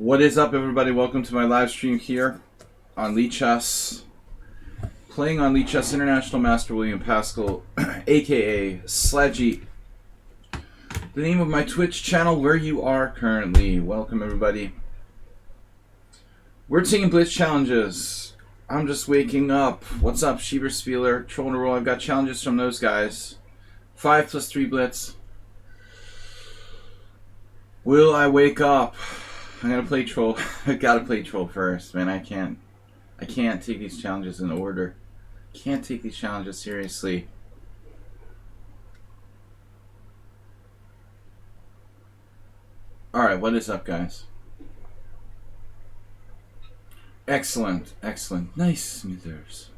What is up, everybody? Welcome to my live stream here on lichess. Playing on lichess, International Master William Pascal, aka Sladgie. The name of my Twitch channel, where you are currently. Welcome, everybody. We're taking Blitz challenges. I'm just waking up. What's up, Schieberspieler, Troll in a Roll? I've got challenges from those guys. 5 + 3 Blitz. Will I wake up? I'm gonna play Troll. I gotta play Troll first, man. I can't take these challenges in order. Can't take these challenges seriously. Alright, what is up, guys? Excellent, excellent. Nice, Smithers.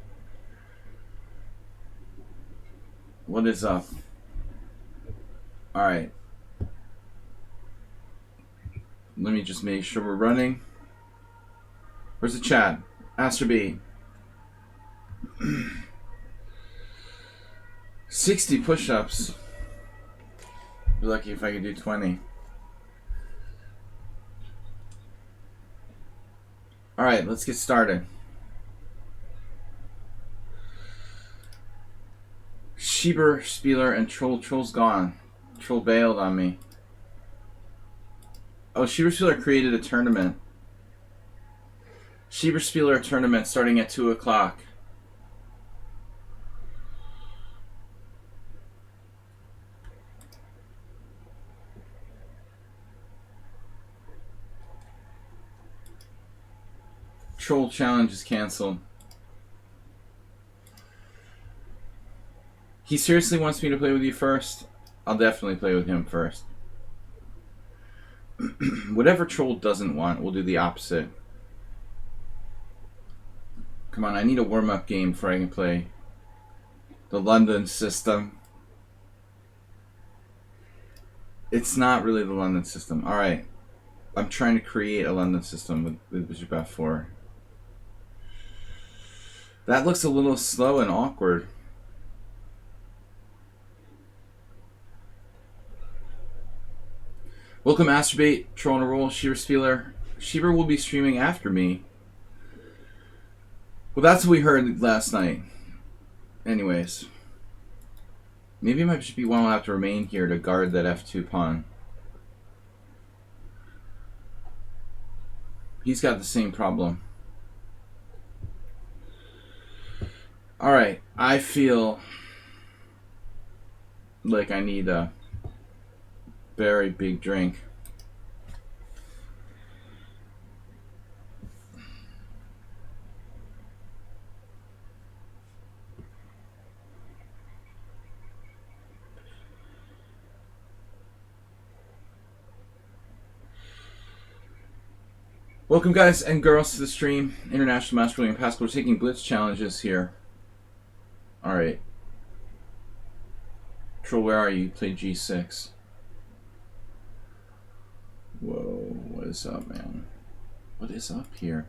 What is up? Alright. Let me just make sure we're running. Where's the chat? Aster B. 60 push-ups. Be lucky if I could do 20. Alright, let's get started. Schieberspieler and Troll. Troll's gone. Troll bailed on me. Oh, Schieberspieler created a tournament. Schieberspieler tournament starting at 2 o'clock. Troll challenge is canceled. He seriously wants me to play with you first? I'll definitely play with him first. Whatever Troll doesn't want, we'll do the opposite. Come on, I need a warm-up game before I can play the London system. It's not really the London system. Alright. I'm trying to create a London system with Bishop F4. That looks a little slow and awkward. Welcome, Masturbate, Troll in a Roll, Schieberspieler. Schieber will be streaming after me. Well, that's what we heard last night. Anyways. Maybe my bishop e1 will have to remain here to guard that f2 pawn. He's got the same problem. Alright, I feel like I need a very big drink. Welcome, guys and girls, to the stream. International Master William Pascal. We're taking Blitz challenges here. Alright. Troll, where are you? You played G6. Whoa, what is up, man? What is up here?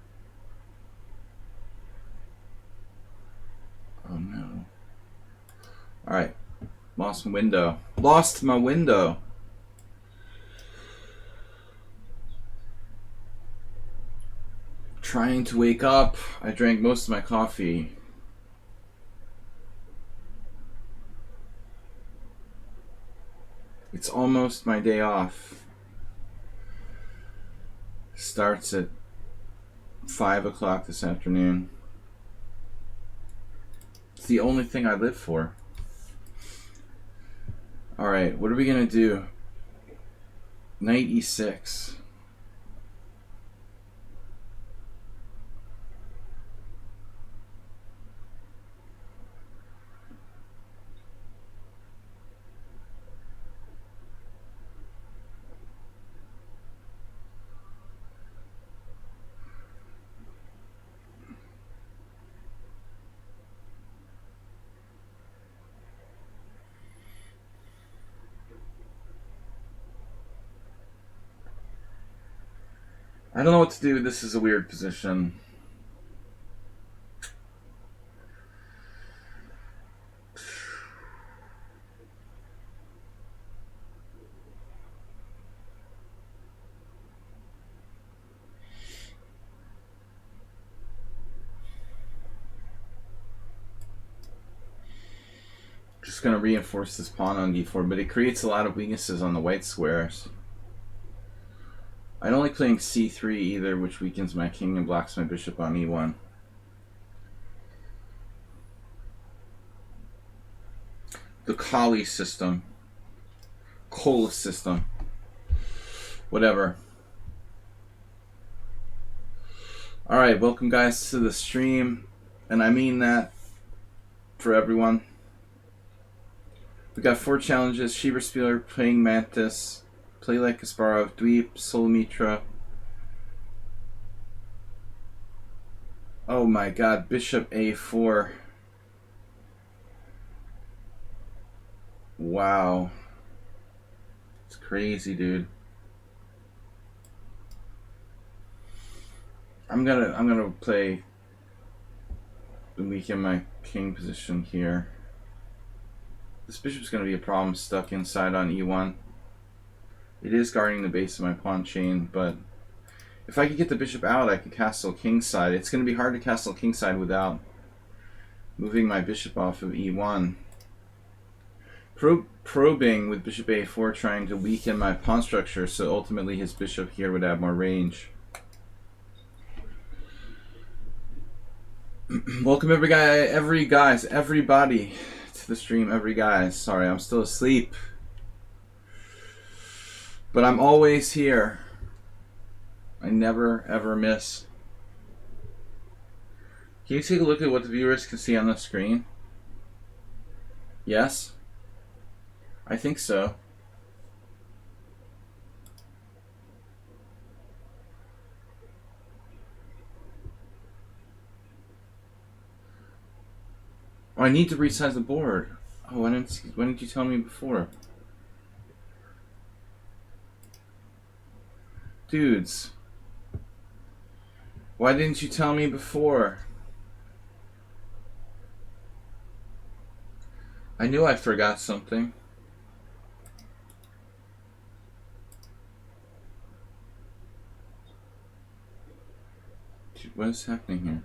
Oh no. Alright. Lost my window. Lost my window. Trying to wake up. I drank most of my coffee. It's almost my day off. Starts at 5 o'clock this afternoon. It's the only thing I live for. Alright, what are we gonna do? Knight e6. I don't know what to do. This is a weird position. just going to reinforce this pawn on d4, but it creates a lot of weaknesses on the white squares. I don't like playing c3 either, which weakens my king and blocks my bishop on e1. The Kali system. Cola system. Whatever. Alright, welcome guys to the stream. And I mean that for everyone. We got 4 challenges. Shiva Spieler, Playing Mantis, Play Like Kasparov, Dweep, Solomitra. Oh my god, Bishop A4. Wow. It's crazy, dude. I'm gonna play the weaken my king position here. This bishop's gonna be a problem stuck inside on e1. It is guarding the base of my pawn chain, but if I could get the bishop out, I could castle kingside. It's gonna be hard to castle kingside without moving my bishop off of e1. Probing with bishop a4, trying to weaken my pawn structure, so ultimately his bishop here would have more range. Welcome everybody to the stream. Sorry, I'm still asleep, but I'm always here. I never ever miss. Can you take a look at what the viewers can see on the screen? Yes? I think so. Oh, I need to resize the board. Oh, why didn't you tell me before? Dudes. Why didn't you tell me before? I knew I forgot something. Dude, what is happening here?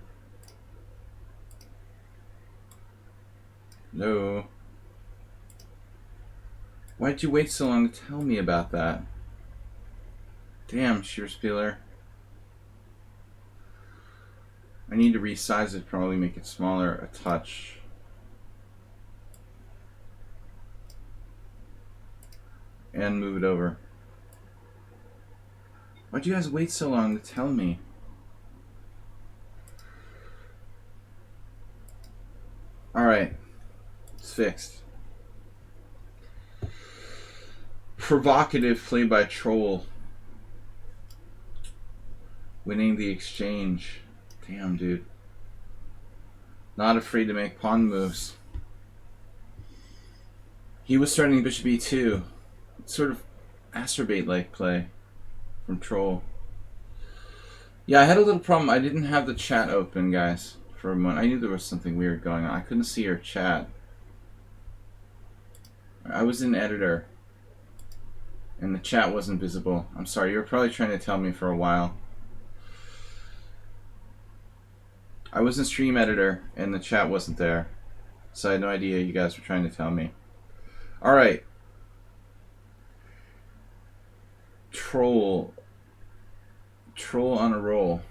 No. Why'd you wait so long to tell me about that? Damn, Shearspieler. I need to resize it, probably make it smaller a touch. And move it over. Why'd you guys wait so long to tell me? Alright. It's fixed. Provocative play by Troll. Winning the exchange. Damn, dude. Not afraid to make pawn moves. He was starting bishop e2. Sort of acerbate-like play from Troll. Yeah, I had a little problem. I didn't have the chat open, guys, for a moment. I knew there was something weird going on. I couldn't see your chat. I was in editor, and the chat wasn't visible. I'm sorry, you were probably trying to tell me for a while. I was in stream editor, and the chat wasn't there, so I had no idea you guys were trying to tell me. Alright. Troll on a roll.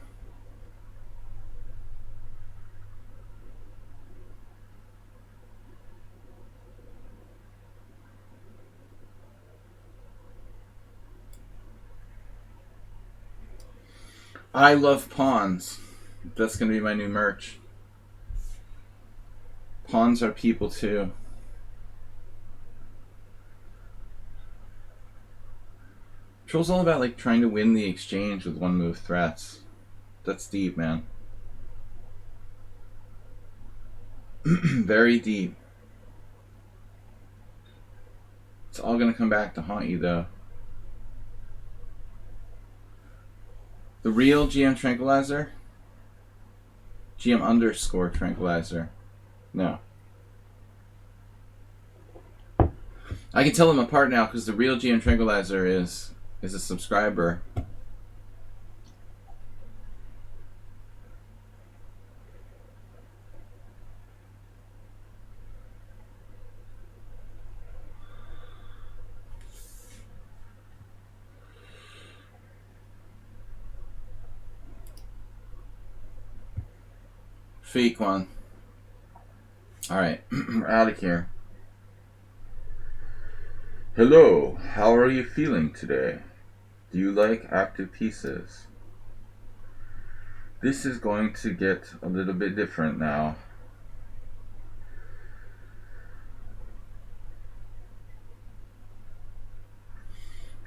I love pawns. That's going to be my new merch. Pawns are people too. Troll's all about like trying to win the exchange with one move threats. That's deep, man. Very deep. It's all going to come back to haunt you though. The real GM Tranquilizer? GM underscore Tranquilizer. No. I can tell them apart now because the real GM Tranquilizer is a subscriber. Fake one. Alright, we're out of here. Hello, how are you feeling today? Do you like active pieces? This is going to get a little bit different now.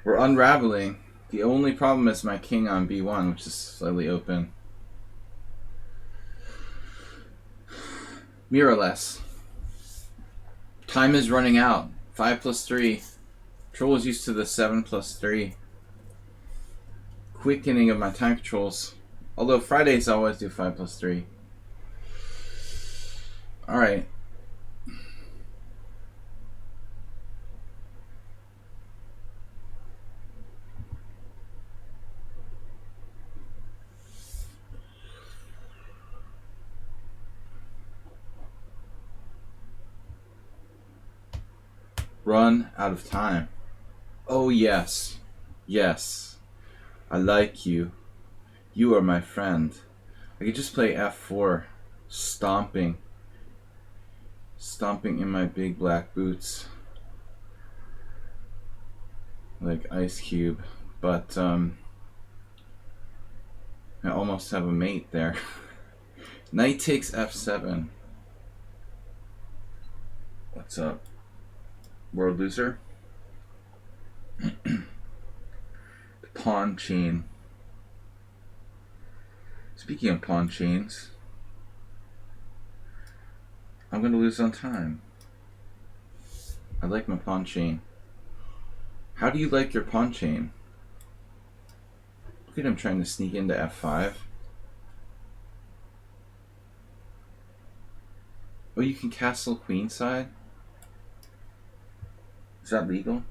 We're unraveling. The only problem is my king on b1, which is slightly open. Mirrorless. Time is running out. 5 plus 3. Troll is used to the 7 plus 3. Quickening of my time controls. Although Fridays I always do 5 plus 3. Alright. Run out of time. Oh yes. Yes. I like you. You are my friend. I could just play f4. Stomping. Stomping in my big black boots. Like Ice Cube. But I almost have a mate there. Knight takes f7. What's up? World loser? Pawn chain. Speaking of pawn chains, I'm gonna lose on time. I like my pawn chain. How do you like your pawn chain? Look at him trying to sneak into f5. Oh, you can castle queenside? Is that legal?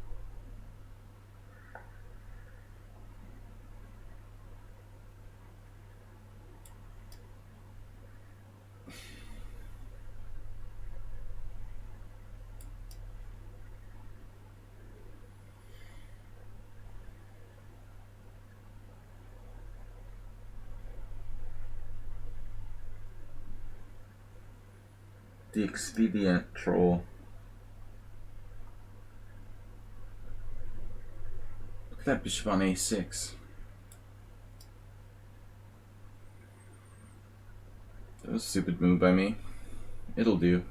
The expedient troll. Look at that bishop on a6. That was a stupid move by me. It'll do.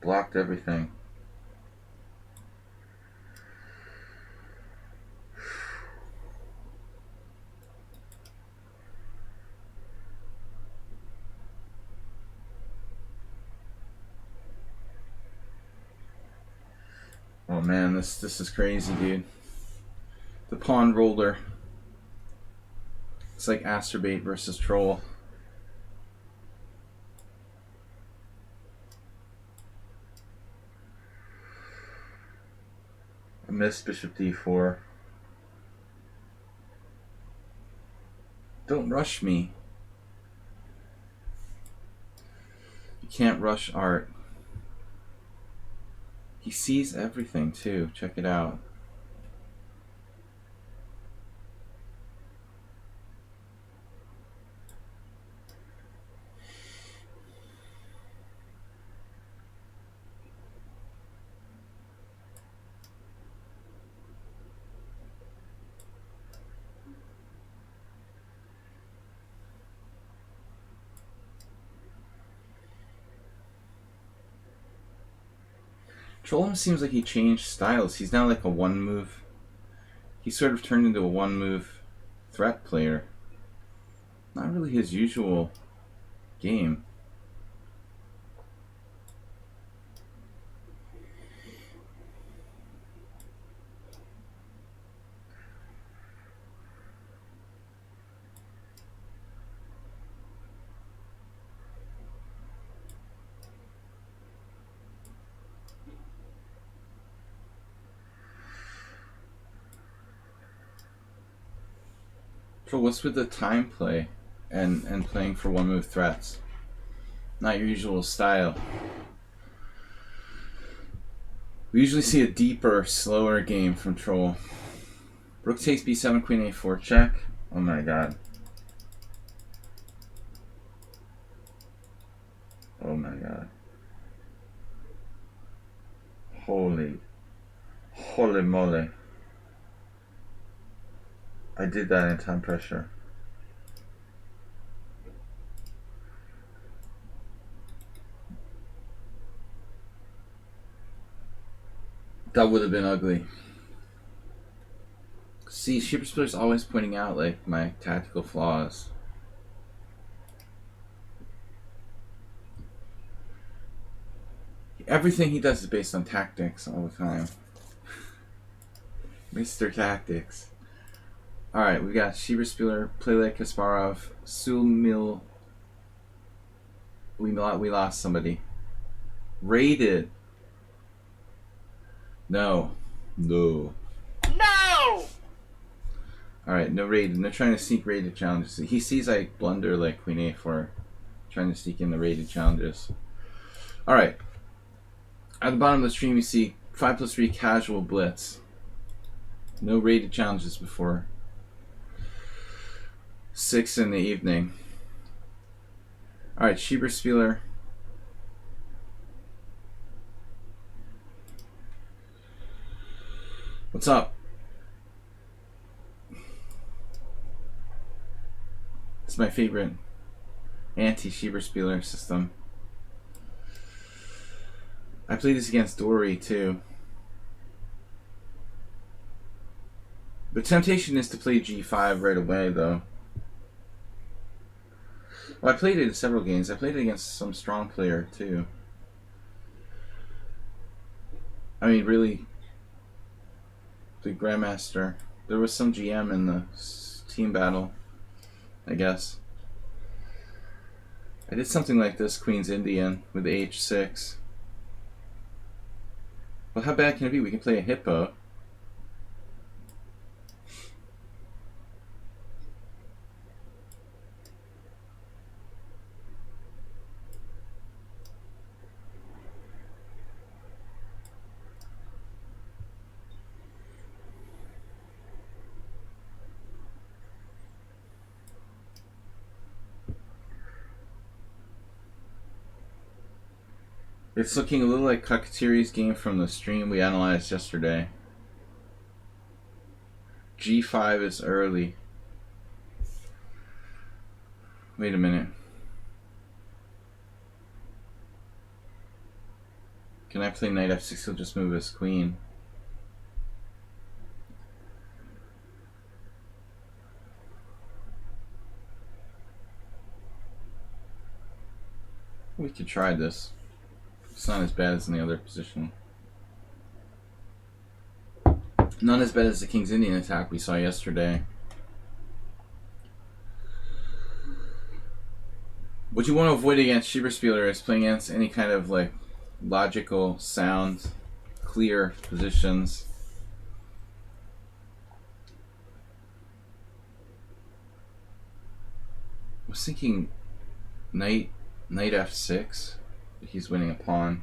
Blocked everything. Oh man, this is crazy, dude. The pawn roller. It's like Asterbait versus Troll. I missed bishop d4. Don't rush me. You can't rush art. He sees everything too. Check it out. Troll seems like he changed styles. He's now like a one move. He sort of turned into a one move threat player. Not really his usual game. So what's with the time play and playing for one move threats? Not your usual style. We usually see a deeper, slower game from Troll. Rook takes b7, queen a4 check. Oh my god. Oh my god. Holy moly. I did that in time pressure. That would have been ugly. See, Super Splitter's always pointing out like my tactical flaws. Everything he does is based on tactics all the time. Mr. Tactics. Alright, we got Shieber-Spieler, Play Like Kasparov, Sulmil. We lost somebody. Raided. No. Alright, no raided. No trying to sneak raided challenges. He sees I blunder like Queen A4. Trying to sneak in the raided challenges. Alright. At the bottom of the stream you see 5+3 casual blitz. No raided challenges before 6 in the evening. Alright, Shieber-Spieler. What's up? It's my favorite anti-Shieber-Spieler system. I played this against Dory too. The temptation is to play G5 right away though. Well, I played it in several games. I played it against some strong player too. I mean, really, the Grandmaster. There was some GM in the team battle, I guess. I did something like this, Queen's Indian, with H6. Well, how bad can it be? We can play a hippo. It's looking a little like Kakatiri's game from the stream we analyzed yesterday. G5 is early. Wait a minute. Can I play knight f6? He'll just move his queen. We could try this. It's not as bad as in the other position. Not as bad as the King's Indian attack we saw yesterday. What you want to avoid against Shieber-Spieler is playing against any kind of like logical, sound, clear positions. I was thinking knight f6. He's winning a pawn.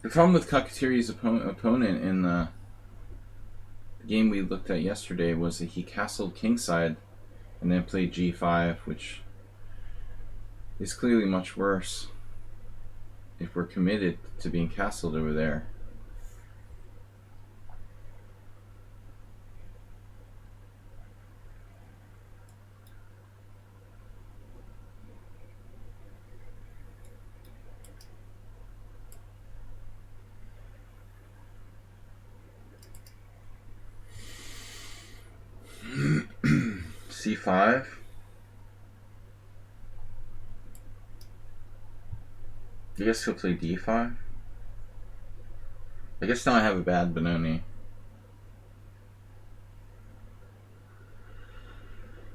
The problem with Kakatiri's opponent in the game we looked at yesterday was that he castled kingside and then played g5, which is clearly much worse if we're committed to being castled over there. C5. I guess he'll play D5. I guess now I have a bad Benoni.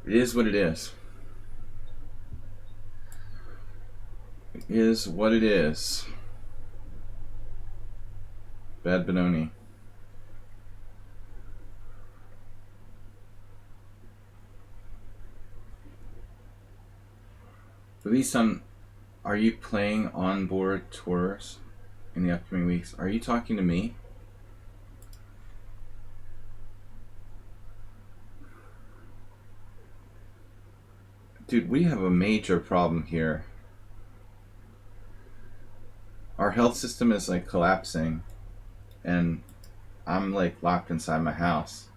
It is what it is. It is what it is. Bad Benoni. At least are you playing on-board tours in the upcoming weeks? Are you talking to me? Dude, we have a major problem here. Our health system is like collapsing, and I'm like locked inside my house.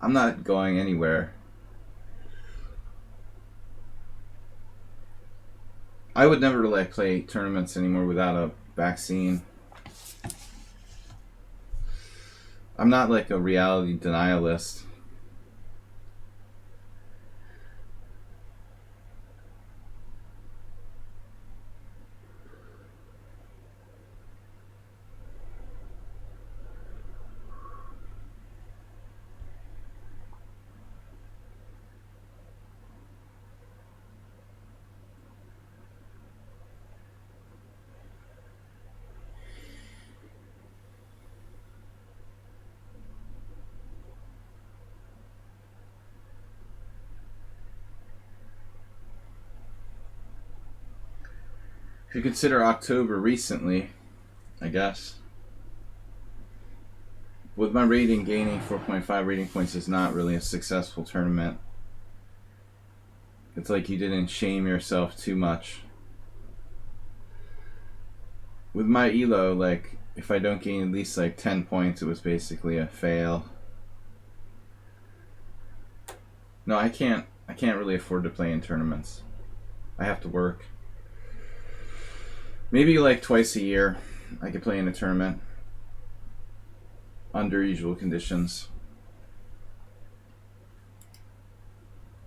I'm not going anywhere. I would never like play tournaments anymore without a vaccine. I'm not like a reality denialist. If you consider October recently, I guess. With my rating gaining 4.5 rating points is not really a successful tournament. It's like you didn't shame yourself too much. With my elo, like, if I don't gain at least like 10 points, it was basically a fail. No, I can't really afford to play in tournaments. I have to work. Maybe like twice a year I could play in a tournament under usual conditions.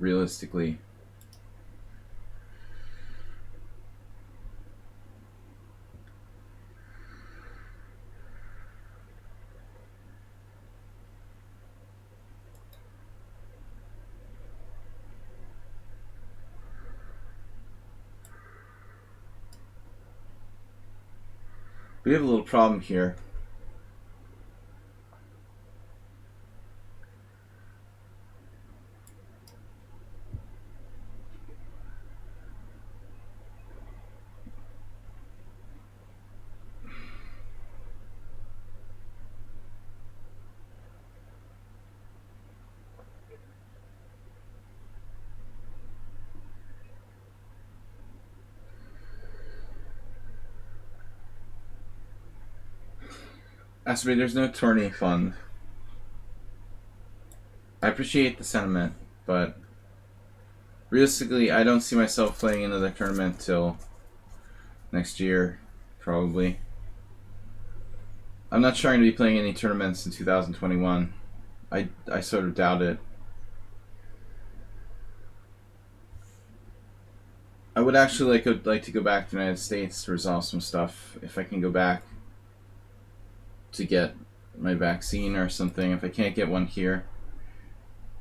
Realistically. We have a little problem here. Aspie, there's no tourney fund. I appreciate the sentiment, but realistically, I don't see myself playing another tournament till next year, probably. I'm not trying to be playing any tournaments in 2021. I sort of doubt it. I would actually like to go back to the United States to resolve some stuff. If I can go back to get my vaccine or something. If I can't get one here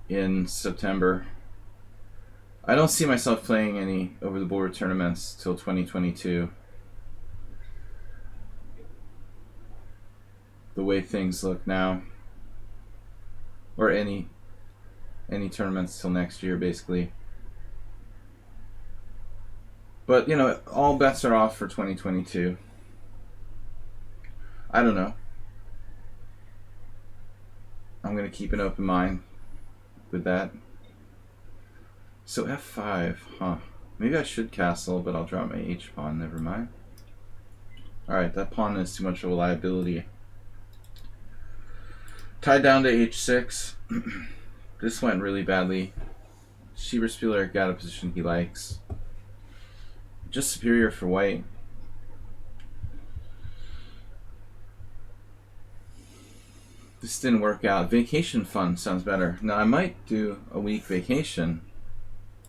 in September, I don't see myself playing any over-the-board tournaments till 2022. The way things look now, or any tournaments till next year, basically. But you know, all bets are off for 2022. I don't know. I'm gonna keep an open mind with that. So f5, huh? Maybe I should castle, but I'll drop my h pawn. Never mind. All right, that pawn is too much of a liability. Tied down to h6. This went really badly. Schieberspieler got a position he likes. Just superior for white. This didn't work out. Vacation fun sounds better. Now I might do a week vacation,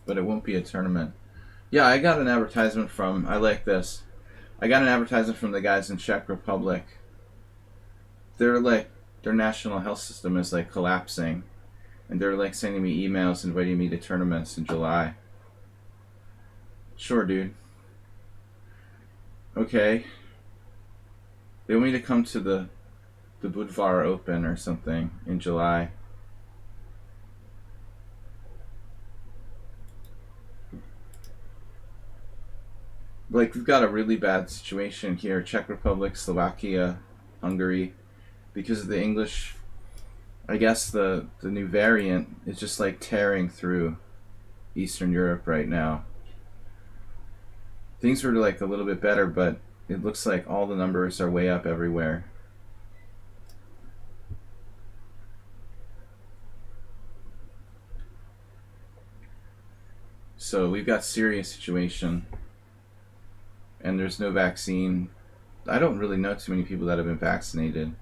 but it won't be a tournament. Yeah, I got an advertisement from, I like this. I got an advertisement from the guys in Czech Republic. They're like, their national health system is like collapsing. And they're like sending me emails inviting me to tournaments in July. Sure, dude. Okay. They want me to come to the Budvar Open or something in July. Like, we've got a really bad situation here. Czech Republic, Slovakia, Hungary. Because of the English, I guess the new variant is just like tearing through Eastern Europe right now. Things were like a little bit better, but it looks like all the numbers are way up everywhere. So we've got serious situation. And there's no vaccine. I don't really know too many people that have been vaccinated.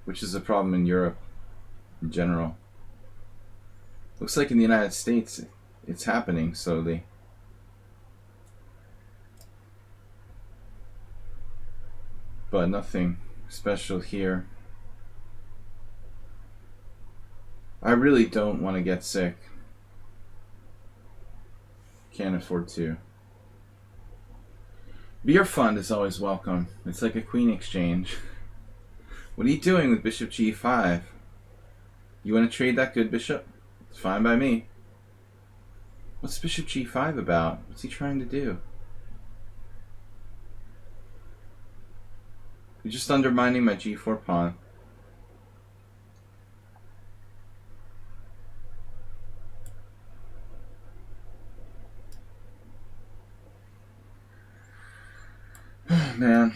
Which is a problem in Europe in general. Looks like in the United States it's happening slowly. But nothing special here. I really don't want to get sick. Can't afford to. Beer fund is always welcome. It's like a queen exchange. What are you doing with bishop g5? You want to trade that good bishop? It's fine by me. What's bishop g5 about? What's he trying to do? You're just undermining my g4 pawn. Man.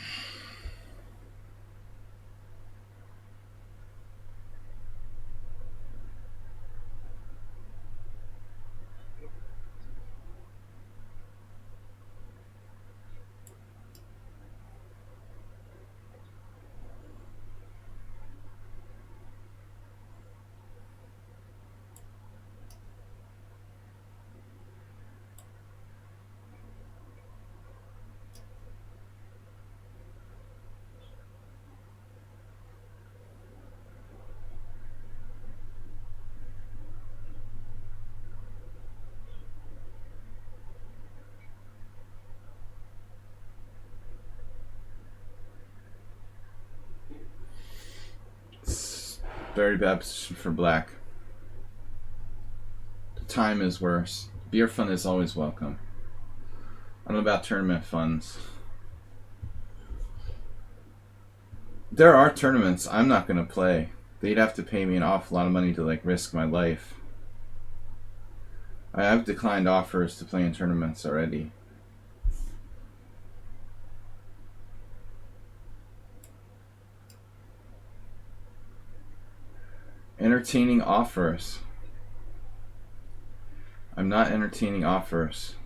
Very bad position for black. The time is worse. Beer fund is always welcome. I don't know about tournament funds. There are tournaments I'm not going to play. They'd have to pay me an awful lot of money to like risk my life. I have declined offers to play in tournaments already. Entertaining offers. I'm not entertaining offers.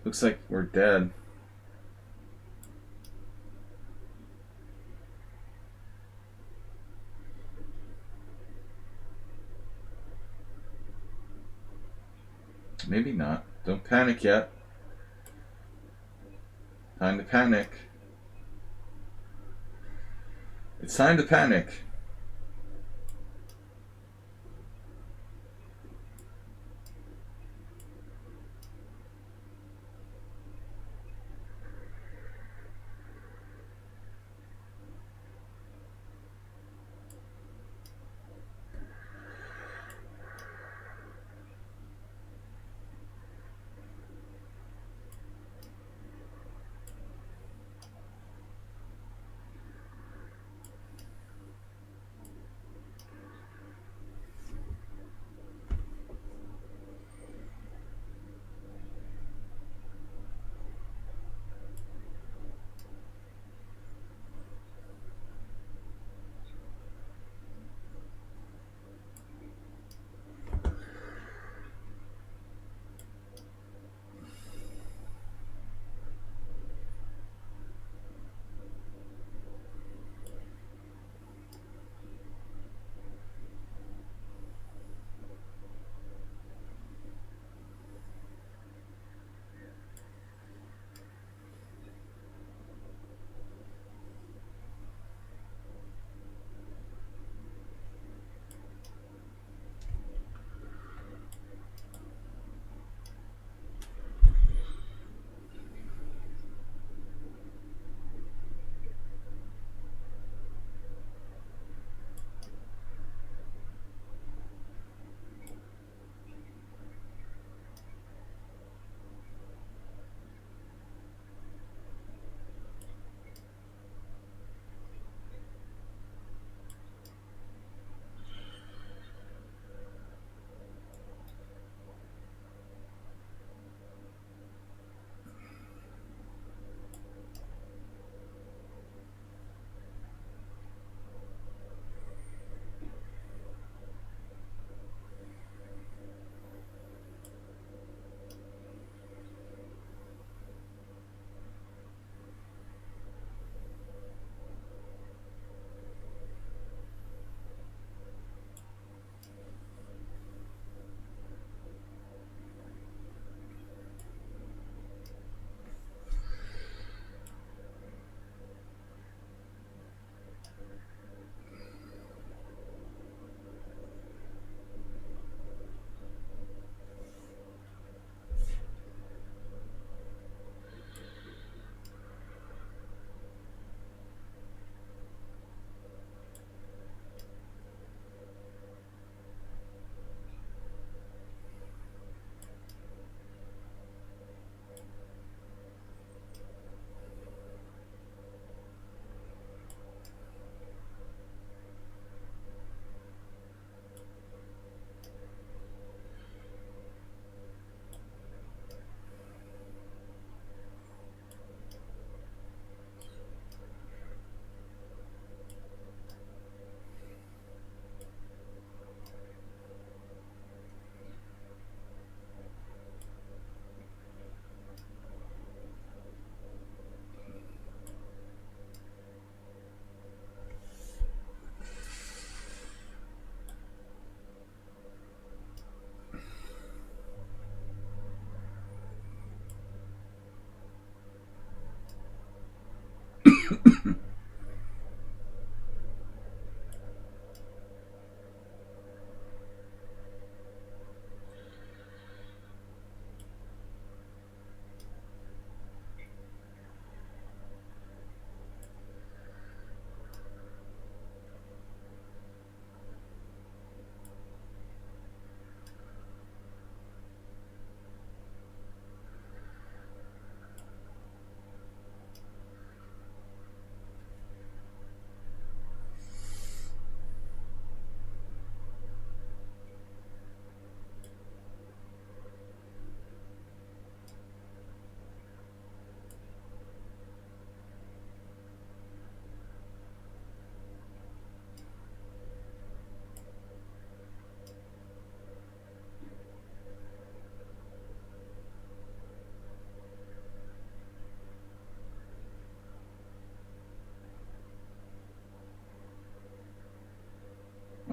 Looks like we're dead. Maybe not. Don't panic yet. Time to panic. It's time to panic.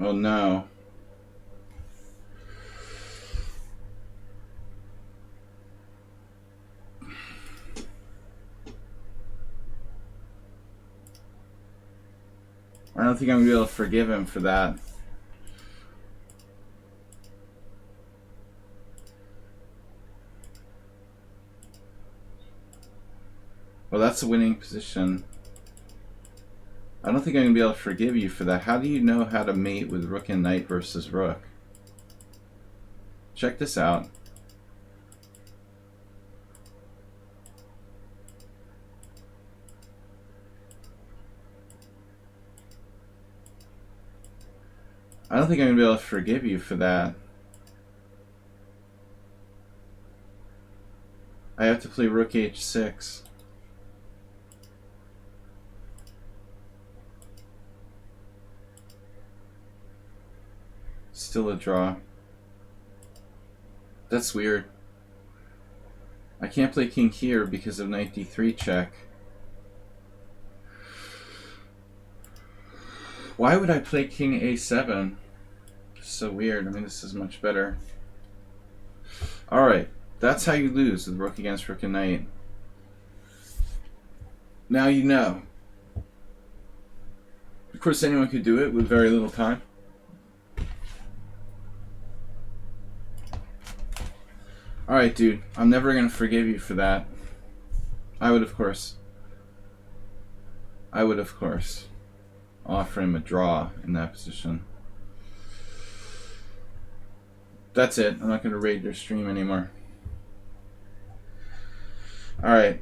Oh no. I don't think I'm going to be able to forgive him for that. Well, that's a winning position. I don't think I'm going to be able to forgive you for that. How do you know how to mate with rook and knight versus rook? Check this out. I don't think I'm going to be able to forgive you for that. I have to play rook h6. Still a draw. That's weird. I can't play king here because of knight d3 check. Why would I play king a7? So weird. I mean, this is much better. Alright, that's how you lose with rook against rook and knight. Now you know. Of course, anyone could do it with very little time. Alright, dude. I'm never going to forgive you for that. I would, of course, offer him a draw in that position. That's it. I'm not going to raid your stream anymore. Alright.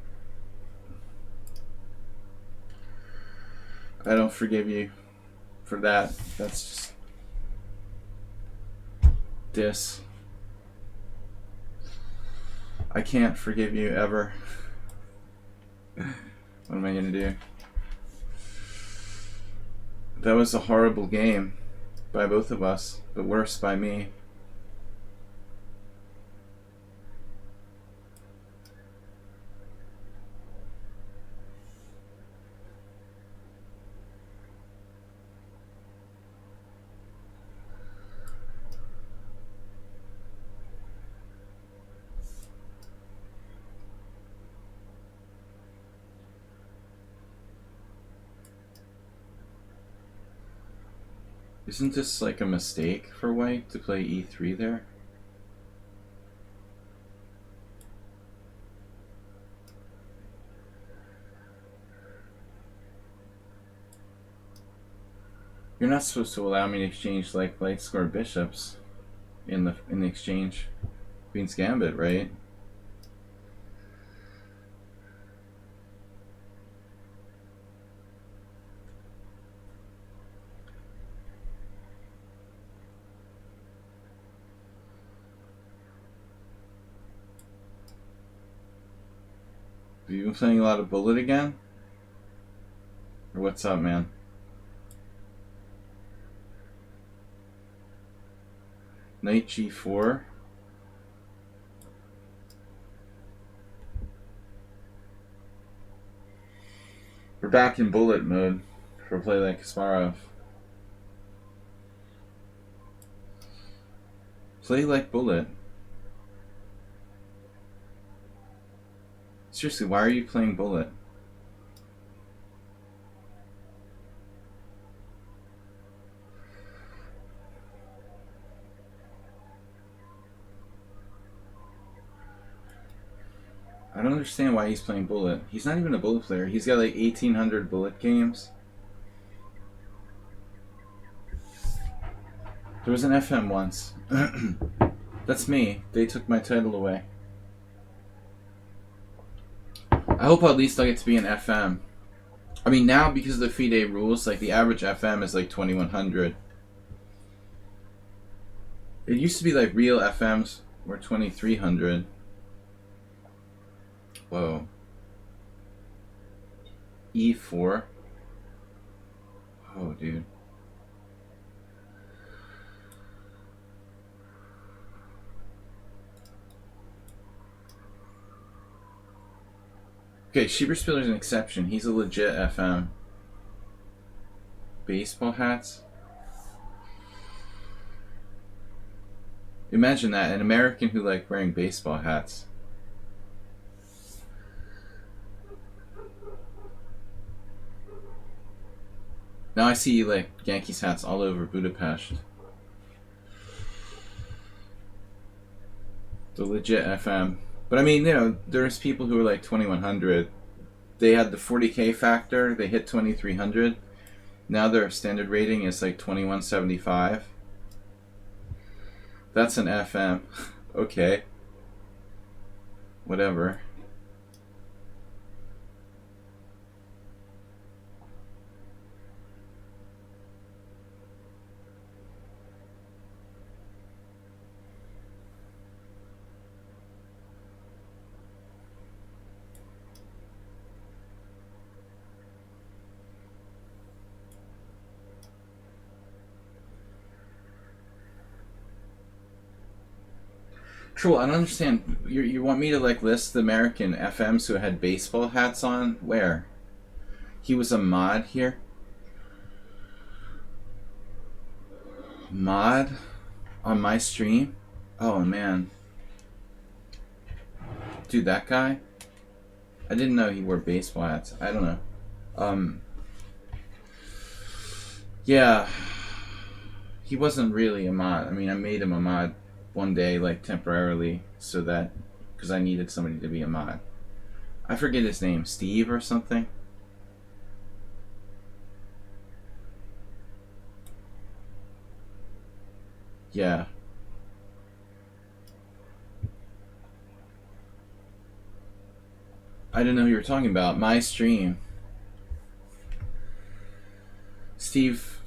I don't forgive you for that. That's just diss. I can't forgive you ever. What am I going to do? That was a horrible game by both of us, but worse by me. Isn't this like a mistake for white to play e3 there? You're not supposed to allow me to exchange like light square bishops in the exchange. Queen's Gambit, right? Have you been playing a lot of Bullet again? Or what's up, man? Knight g4. We're back in Bullet mode for a play like Kasparov. Play like Bullet. Seriously, why are you playing Bullet? I don't understand why he's playing Bullet. He's not even a Bullet player. He's got like 1,800 Bullet games. There was an FM once. That's me. They took my title away. I hope at least I'll get to be an FM. I mean, now because of the FIDE rules, like the average FM is like 2,100. It used to be like real FMs were 2,300. Whoa. E4. Oh, dude. Okay, Schieberspieler's an exception. He's a legit FM. Baseball hats? Imagine that, an American who liked wearing baseball hats. Now I see like Yankees hats all over Budapest. The legit FM. But I mean, you know, there's people who are like 2100. They had the 40K factor, they hit 2300. Now their standard rating is like 2175. That's an FM. Okay. Whatever. Troll, I don't understand. You want me to like list the American FMs who had baseball hats on? Where? He was a mod here? Mod? On my stream? Oh man. Dude, that guy? I didn't know he wore baseball hats. I don't know. Yeah. He wasn't really a mod. I mean, I made him a mod one day, like temporarily, so that because I needed somebody to be a mod. I forget his name, Steve or something. Yeah. I didn't know who you were talking about. My stream. Steve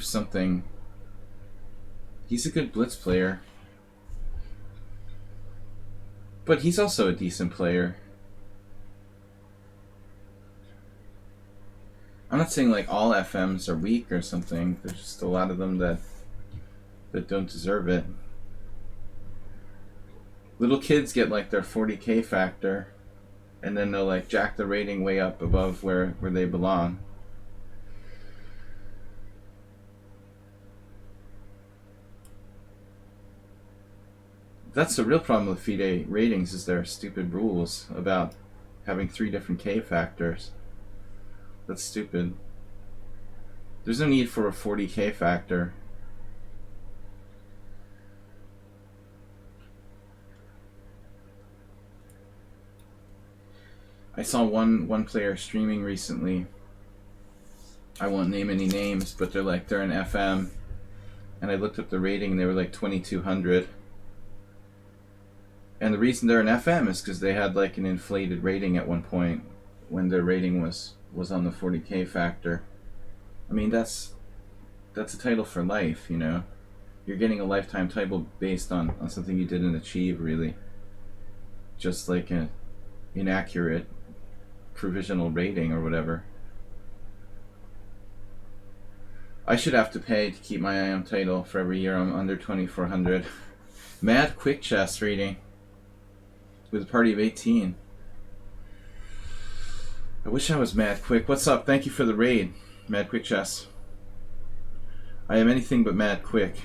something. He's a good Blitz player. But he's also a decent player. I'm not saying like all FMs are weak or something. There's just a lot of them that don't deserve it. Little kids get like their 40K factor, and then they'll like jack the rating way up above where they belong. That's the real problem with FIDE ratings, is their stupid rules about having 3 different K factors. That's stupid. There's no need for a 40K factor. I saw one player streaming recently. I won't name any names, but they're an FM, and I looked up the rating and they were like 2200. And the reason they're an FM is because they had like an inflated rating at one point when their rating was on the 40K factor. I mean, that's a title for life, you know. You're getting a lifetime title based on something you didn't achieve, really. Just like an inaccurate provisional rating or whatever. I should have to pay to keep my IM title for every year I'm under 2400. Mad Quick Chess rating. With a party of 18. I wish I was Mad Quick. What's up? Thank you for the raid, Mad Quick Chess. I am anything but Mad Quick.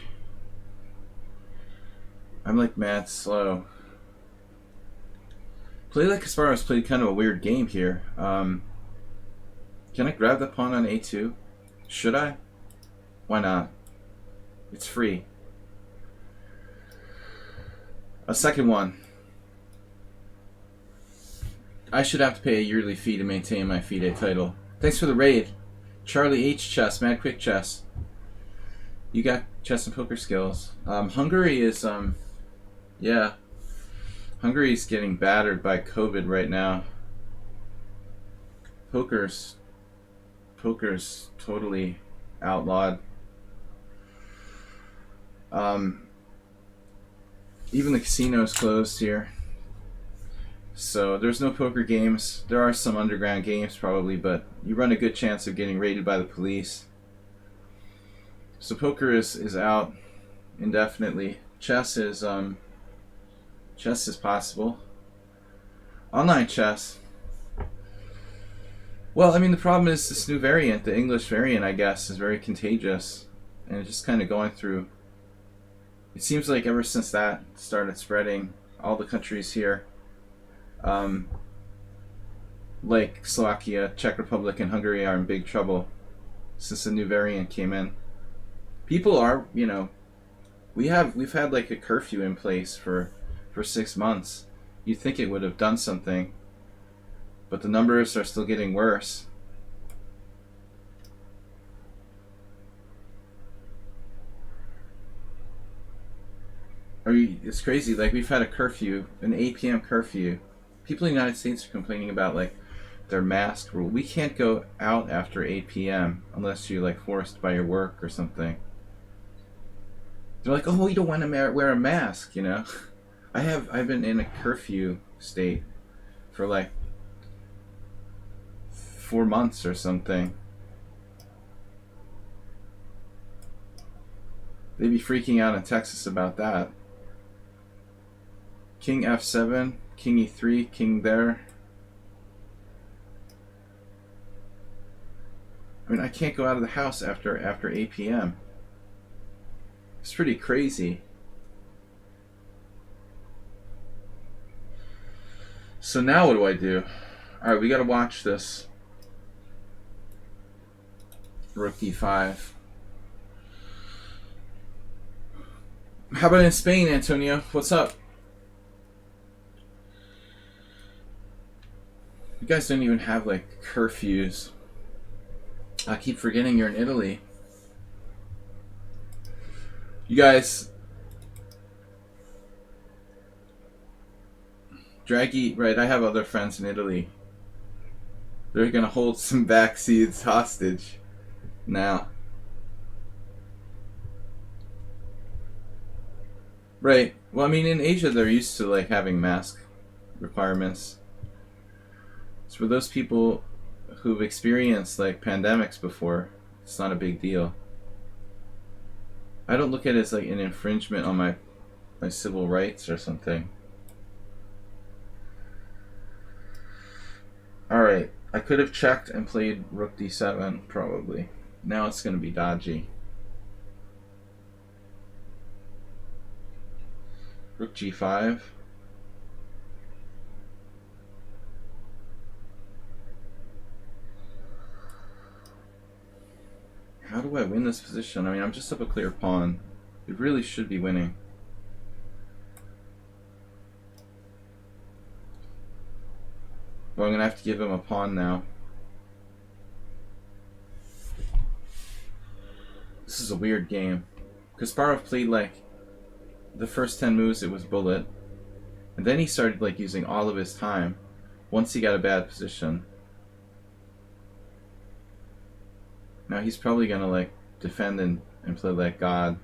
I'm like Mad Slow. Play Like Kasparov's played kind of a weird game here. Can I grab the pawn on A2? Should I? Why not? It's free. A second one. I should have to pay a yearly fee to maintain my FIDE title. Thanks for the raid. Charlie H. Chess, Mad Quick Chess. You got chess and poker skills. Hungary is, yeah. Hungary's getting battered by COVID right now. Poker's totally outlawed. Even the casino's closed here. So there's no poker games. There are some underground games probably, but you run a good chance of getting raided by the police. So poker is out indefinitely. Chess is possible. Online chess. Well, I mean, the problem is this new variant, the English variant, I guess, is very contagious, and it's just kind of going through It seems like ever since that started spreading, all the countries here, um, like Slovakia, Czech Republic, and Hungary, are in big trouble since the new variant came in. People are, we've had like a curfew in place for 6 months. You'd think it would have done something, but the numbers are still getting worse. It's crazy. Like, we've had a curfew, an 8 p.m. curfew. People in the United States are complaining about like their mask rule. We can't go out after 8 p.m. unless you're like forced by your work or something. They're like, oh, you don't want to wear a mask, I've been in a curfew state for like 4 months or something. They'd be freaking out in Texas about that. King f7, king e3, king there. I mean, I can't go out of the house after 8 p.m. It's pretty crazy. So now what do I do? Alright, we gotta watch this. Rook d5. How about in Spain, Antonio? What's up? You guys don't even have like curfews. I keep forgetting you're in Italy. You guys, Draghi, right? I have other friends in Italy. They're gonna hold some vaccines hostage now. Right. Well, I mean, in Asia, they're used to like having mask requirements. So for those people who've experienced like pandemics before, it's not a big deal. I don't look at it as like an infringement on my civil rights or something. Alright, I could have checked and played rook d7, probably. Now it's going to be dodgy. Rook g5. How do I win this position? I mean, I'm just up a clear pawn. It really should be winning. Well, I'm going to have to give him a pawn now. This is a weird game. Kasparov played like the first 10 moves, it was bullet. And then he started like using all of his time once he got a bad position. Now he's probably going to like defend and play like God.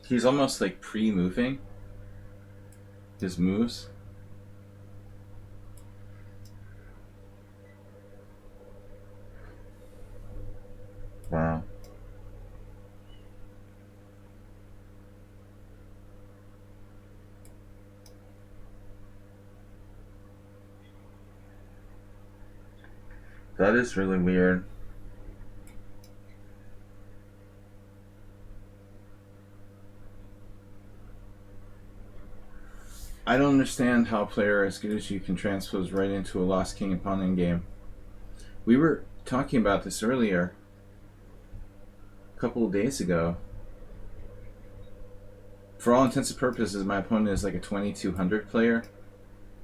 He's almost like pre-moving his moves. Wow. That is really weird. I don't understand how a player as good as you can transpose right into a lost king and pawn endgame. We were talking about this earlier, a couple of days ago. For all intents and purposes, my opponent is like a 2200 player,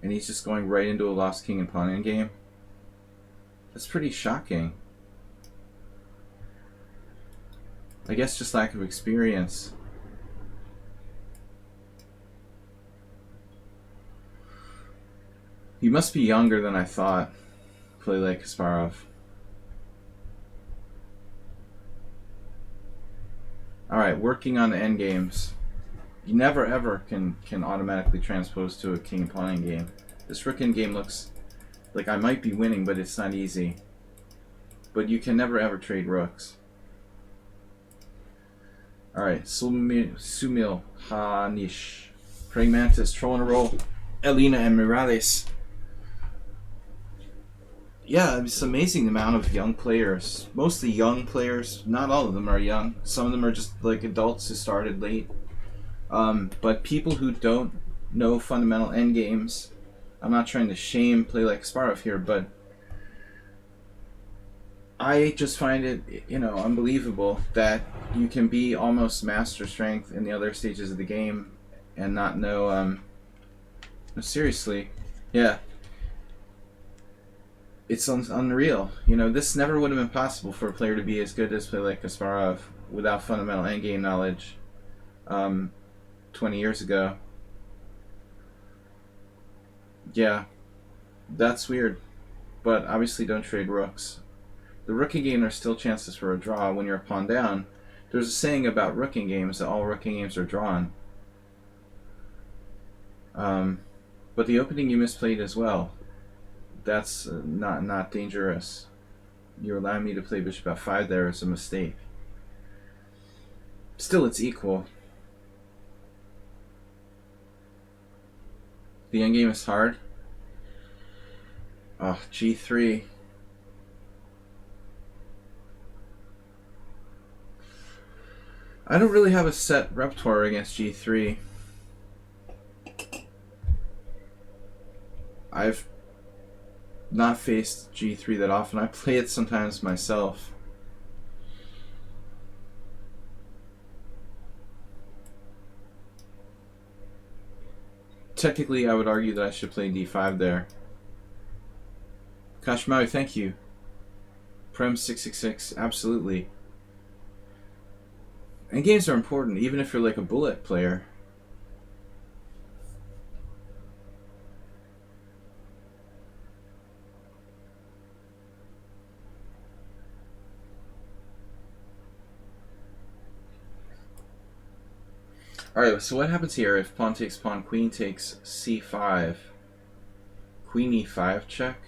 and he's just going right into a lost king and pawn endgame. That's pretty shocking. I guess just lack of experience. He must be younger than I thought. Play like Kasparov. Alright, working on the endgames. You never ever can automatically transpose to a king and pawn endgame. This rook endgame looks like I might be winning, but it's not easy. But you can never ever trade rooks. Alright, Sumil Hanish. Praying Mantis, Troll in a Roll, Elena and Morales. Yeah, it's amazing the amount of young players. Mostly young players. Not all of them are young. Some of them are just like adults who started late. But people who don't know fundamental endgames. I'm not trying to shame Play Like Kasparov here, but I just find it, unbelievable that you can be almost master strength in the other stages of the game and not know. Seriously, yeah. It's unreal. This never would have been possible for a player to be as good as Play Like Kasparov without fundamental endgame knowledge 20 years ago. Yeah, that's weird. But obviously don't trade rooks. The rook game, there's still chances for a draw when you're a pawn down. There's a saying about rook games that all rook games are drawn. But the opening you misplayed as well. That's not dangerous. You're allowing me to play bishop f5 there is a mistake. Still, it's equal. The endgame is hard. Oh, g3. I don't really have a set repertoire against g3. I've not faced g3 that often. I play it sometimes myself. Technically, I would argue that I should play d5 there. Kashmawi, thank you. Prem666, absolutely. And games are important, even if you're like a bullet player. Alright, so what happens here if pawn takes pawn, queen takes c5? Queen e5 check?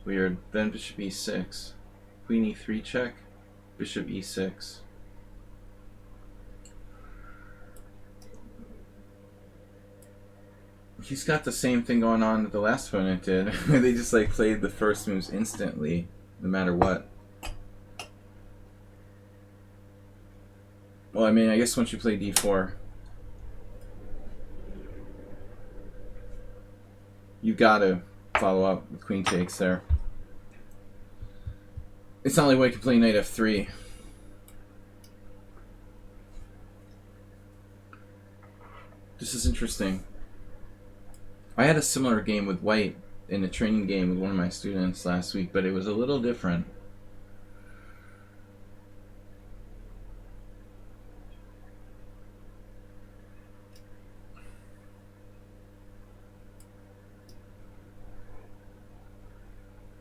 Weird. Then bishop e6. Queen e3 check? Bishop e6. He's got the same thing going on that the last opponent did. They just like played the first moves instantly, no matter what. Well, I mean, I guess once you play d4, you gotta follow up with queen takes there. It's not like I can play knight f3. This is interesting. I had a similar game with white in a training game with one of my students last week, but it was a little different.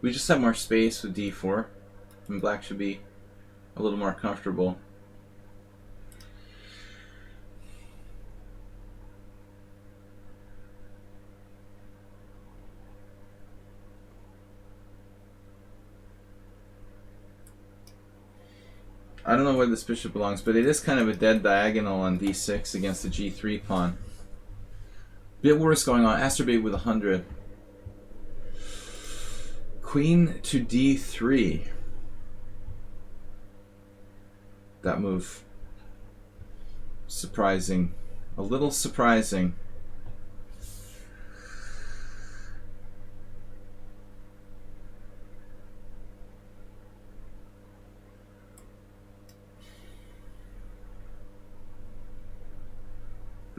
We just have more space with d4, and black should be a little more comfortable. I don't know where this bishop belongs, but it is kind of a dead diagonal on d6 against the g3 pawn. Bit worse going on. Asterbait with 100. Queen to d3. That move. Surprising. A little surprising.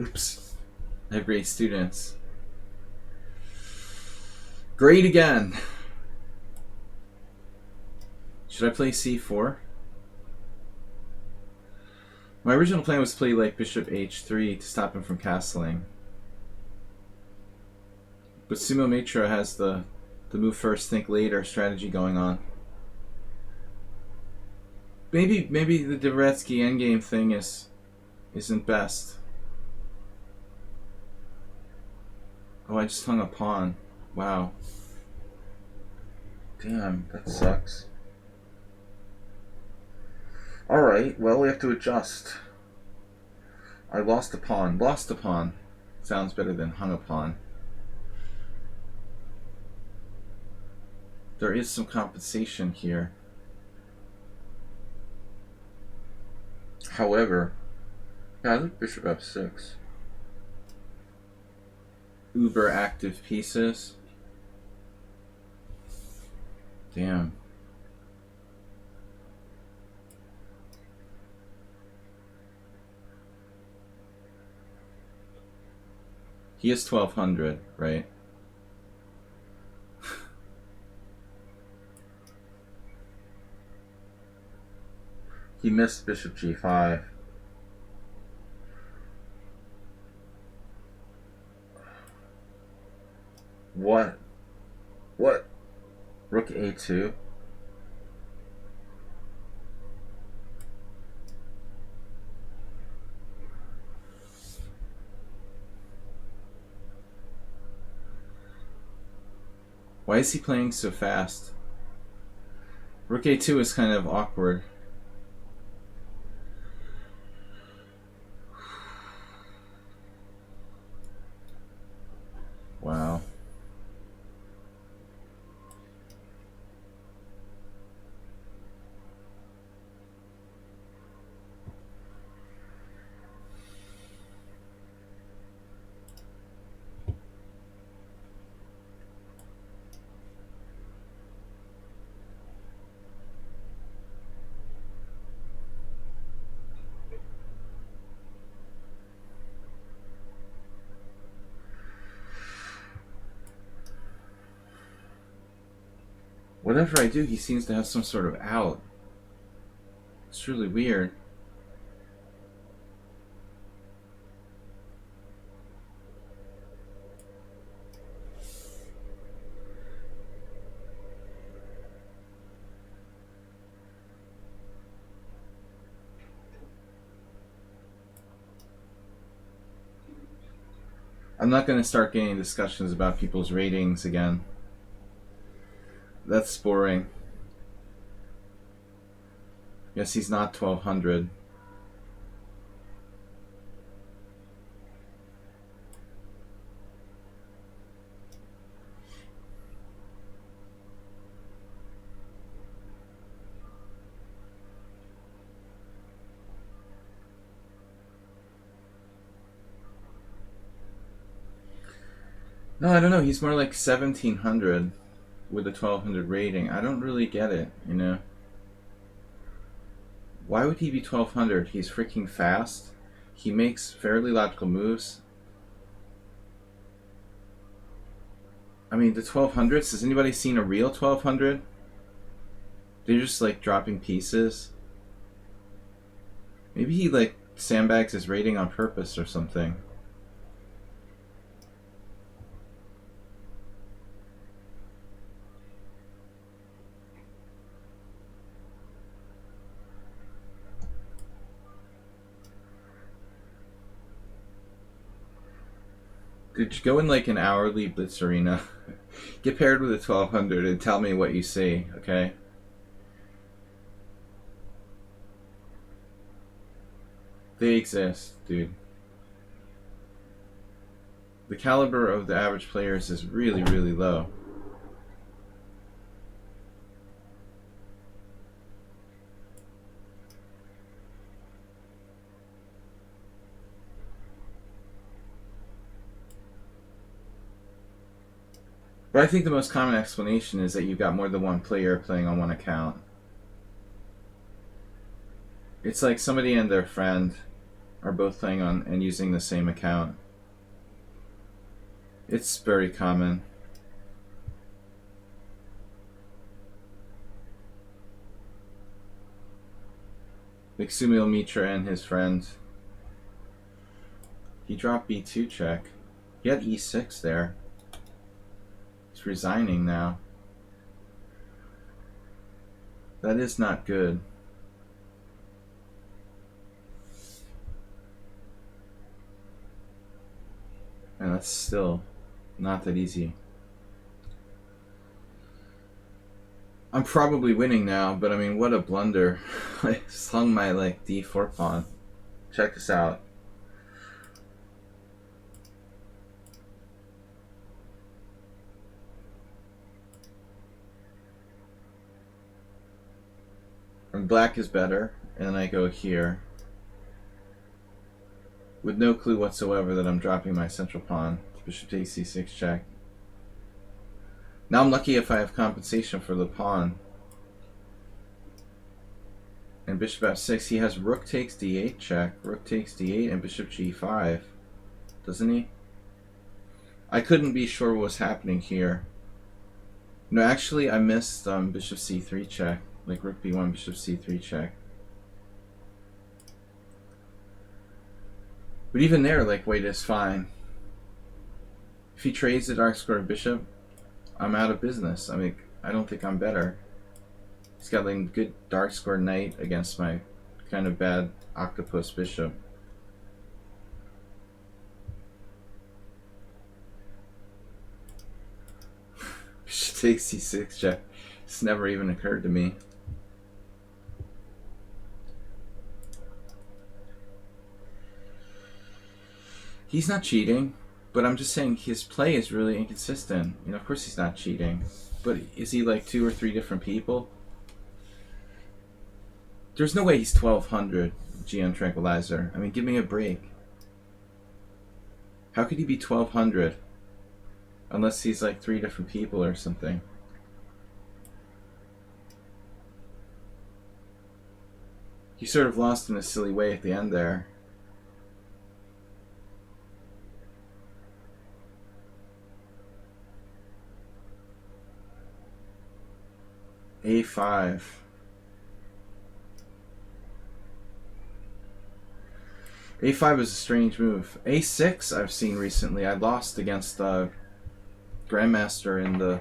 Oops. I have great students. Great again. Should I play c4? My original plan was to play like bishop h3 to stop him from castling. But GM Mircea has the move first, think later strategy going on. Maybe the Dvoretsky endgame thing isn't best. Oh, I just hung a pawn. Wow. Damn, that sucks. Alright, well, we have to adjust. I lost a pawn. Lost a pawn. Sounds better than hung a pawn. There is some compensation here. However, yeah, I like bishop f6. Uber active pieces. Damn. He is 1200, right? He missed bishop g5. What? What? Rook a2? Why is he playing so fast? Rook a2 is kind of awkward. Wow. Whatever I do, he seems to have some sort of out. It's really weird. I'm not going to start getting discussions about people's ratings again. That's boring. Yes, he's not 1200. No, I don't know. He's more like 1700 with a 1200 rating. I don't really get it, you know? Why would he be 1200? He's freaking fast. He makes fairly logical moves. I mean, the 1200s, has anybody seen a real 1200? They're just like dropping pieces. Maybe he like sandbags his rating on purpose or something. Could you go in like an hourly Blitz arena, get paired with a 1200 and tell me what you see, okay? They exist, dude. The caliber of the average players is really, really low. But I think the most common explanation is that you've got more than one player playing on one account. It's like somebody and their friend are both playing on and using the same account. It's very common. Like Sumil Mitra and his friend. He dropped b2 check. He had e6 there. He's resigning now. That is not good. And that's still not that easy. I'm probably winning now, but I mean, what a blunder. I slung my, like, d4 pawn. Check this out. And black is better, and then I go here. With no clue whatsoever that I'm dropping my central pawn. Bishop takes c6 check. Now I'm lucky if I have compensation for the pawn. And bishop f6, he has rook takes d8 check, rook takes d8, and bishop g5. Doesn't he? I couldn't be sure what was happening here. No, actually I missed bishop c3 check. Like rook b1, bishop c3 check. But even there, like, white is fine. If he trades the dark square bishop, I'm out of business. I mean, I don't think I'm better. He's got like a good dark square knight against my kind of bad octopus bishop. Bishop takes c6 check. It's never even occurred to me. He's not cheating, but I'm just saying his play is really inconsistent. You know, of course he's not cheating, but is he like 2 or 3 different people? There's no way he's 1200 GM Tranquilizer. I mean, give me a break. How could he be 1200? Unless he's like 3 different people or something. He sort of lost in a silly way at the end there. A5. A5 is a strange move. A6 I've seen recently. I lost against the Grandmaster in the,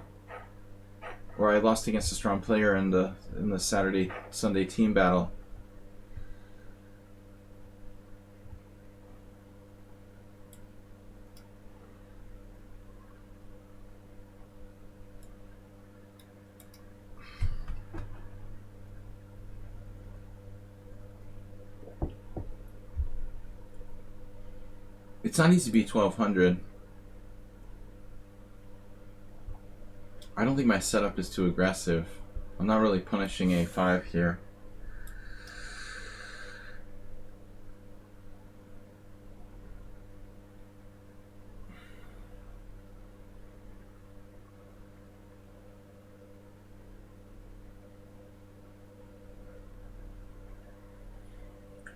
or I lost against a strong player in the Saturday Sunday team battle. It's not easy to be 1200. I don't think my setup is too aggressive. I'm not really punishing A5 here.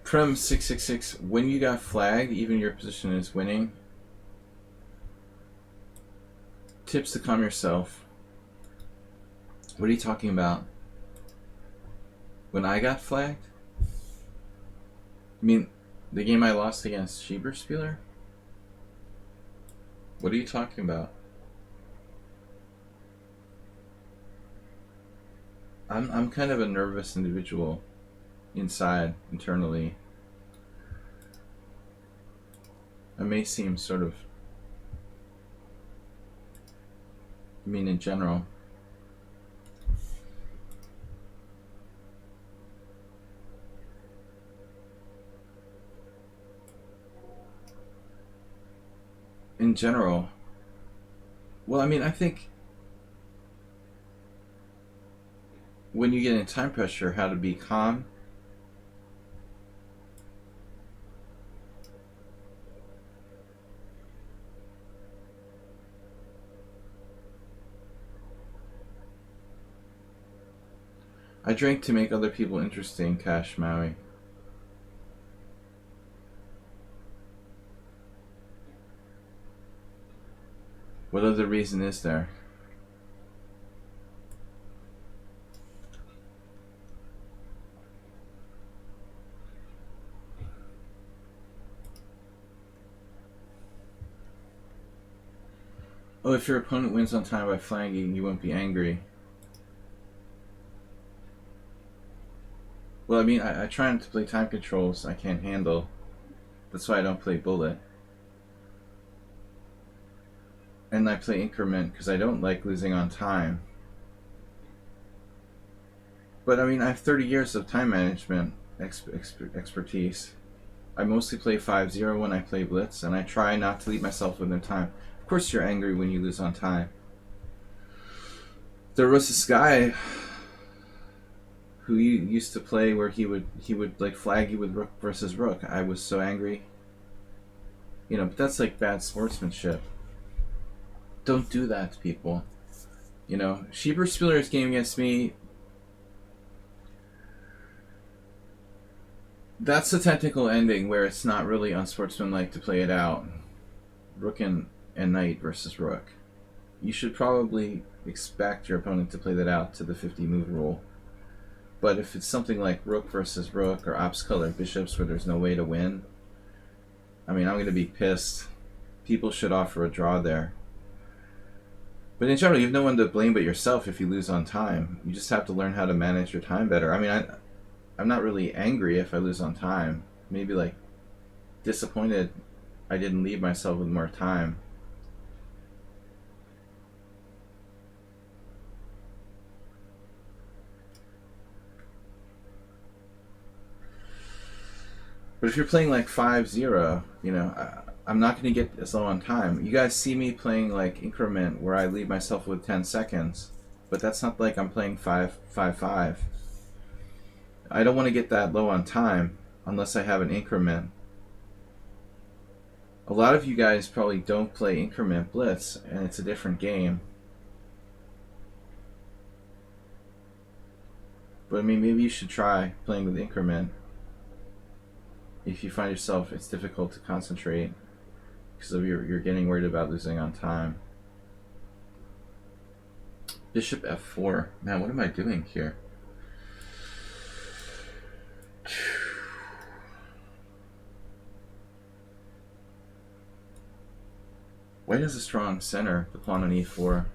Prem 666, when you got flagged, even your position is winning. Tips to calm yourself. What are you talking about? When I got flagged? I mean, the game I lost against Schieberspieler? What are you talking about? I'm kind of a nervous individual inside, internally. I may seem sort of, I mean, in general. In general. Well, I mean, I think when you get in time pressure, how to be calm. I drink to make other people interesting, Cash Maui. What other reason is there? Oh, if your opponent wins on time by flagging, you won't be angry. Well, I mean, I try not to play time controls I can't handle. That's why I don't play bullet. and I play increment because I don't like losing on time. But I mean, I have 30 years of time management expertise. I mostly play 5-0 when I play Blitz, and I try not to leave myself within time. Of course, you're angry when you lose on time. There was this guy who used to play where he would like flag you with rook versus rook. I was so angry. You know, but that's like bad sportsmanship. Don't do that to people. You know, Schieber Spieler's game against me, that's the technical ending where it's not really unsportsmanlike to play it out. Rook and knight versus rook. You should probably expect your opponent to play that out to the 50 move rule. But if it's something like rook versus rook or ops colored bishops where there's no way to win, I mean, I'm going to be pissed. People should offer a draw there. But in general, you have no one to blame but yourself if you lose on time. You just have to learn how to manage your time better. I mean, I'm not really angry if I lose on time. Maybe like disappointed I didn't leave myself with more time. But if you're playing like 5-0, you know, I'm not going to get as low on time. You guys see me playing like increment where I leave myself with 10 seconds, but that's not like I'm playing 5-5-5. I don't want to get that low on time unless I have an increment. A lot of you guys probably don't play increment Blitz, and it's a different game. But I mean, maybe you should try playing with increment if you find yourself it's difficult to concentrate because of you're getting worried about losing on time. Bishop f4. Man, what am I doing here? White has a strong center, the pawn on e4.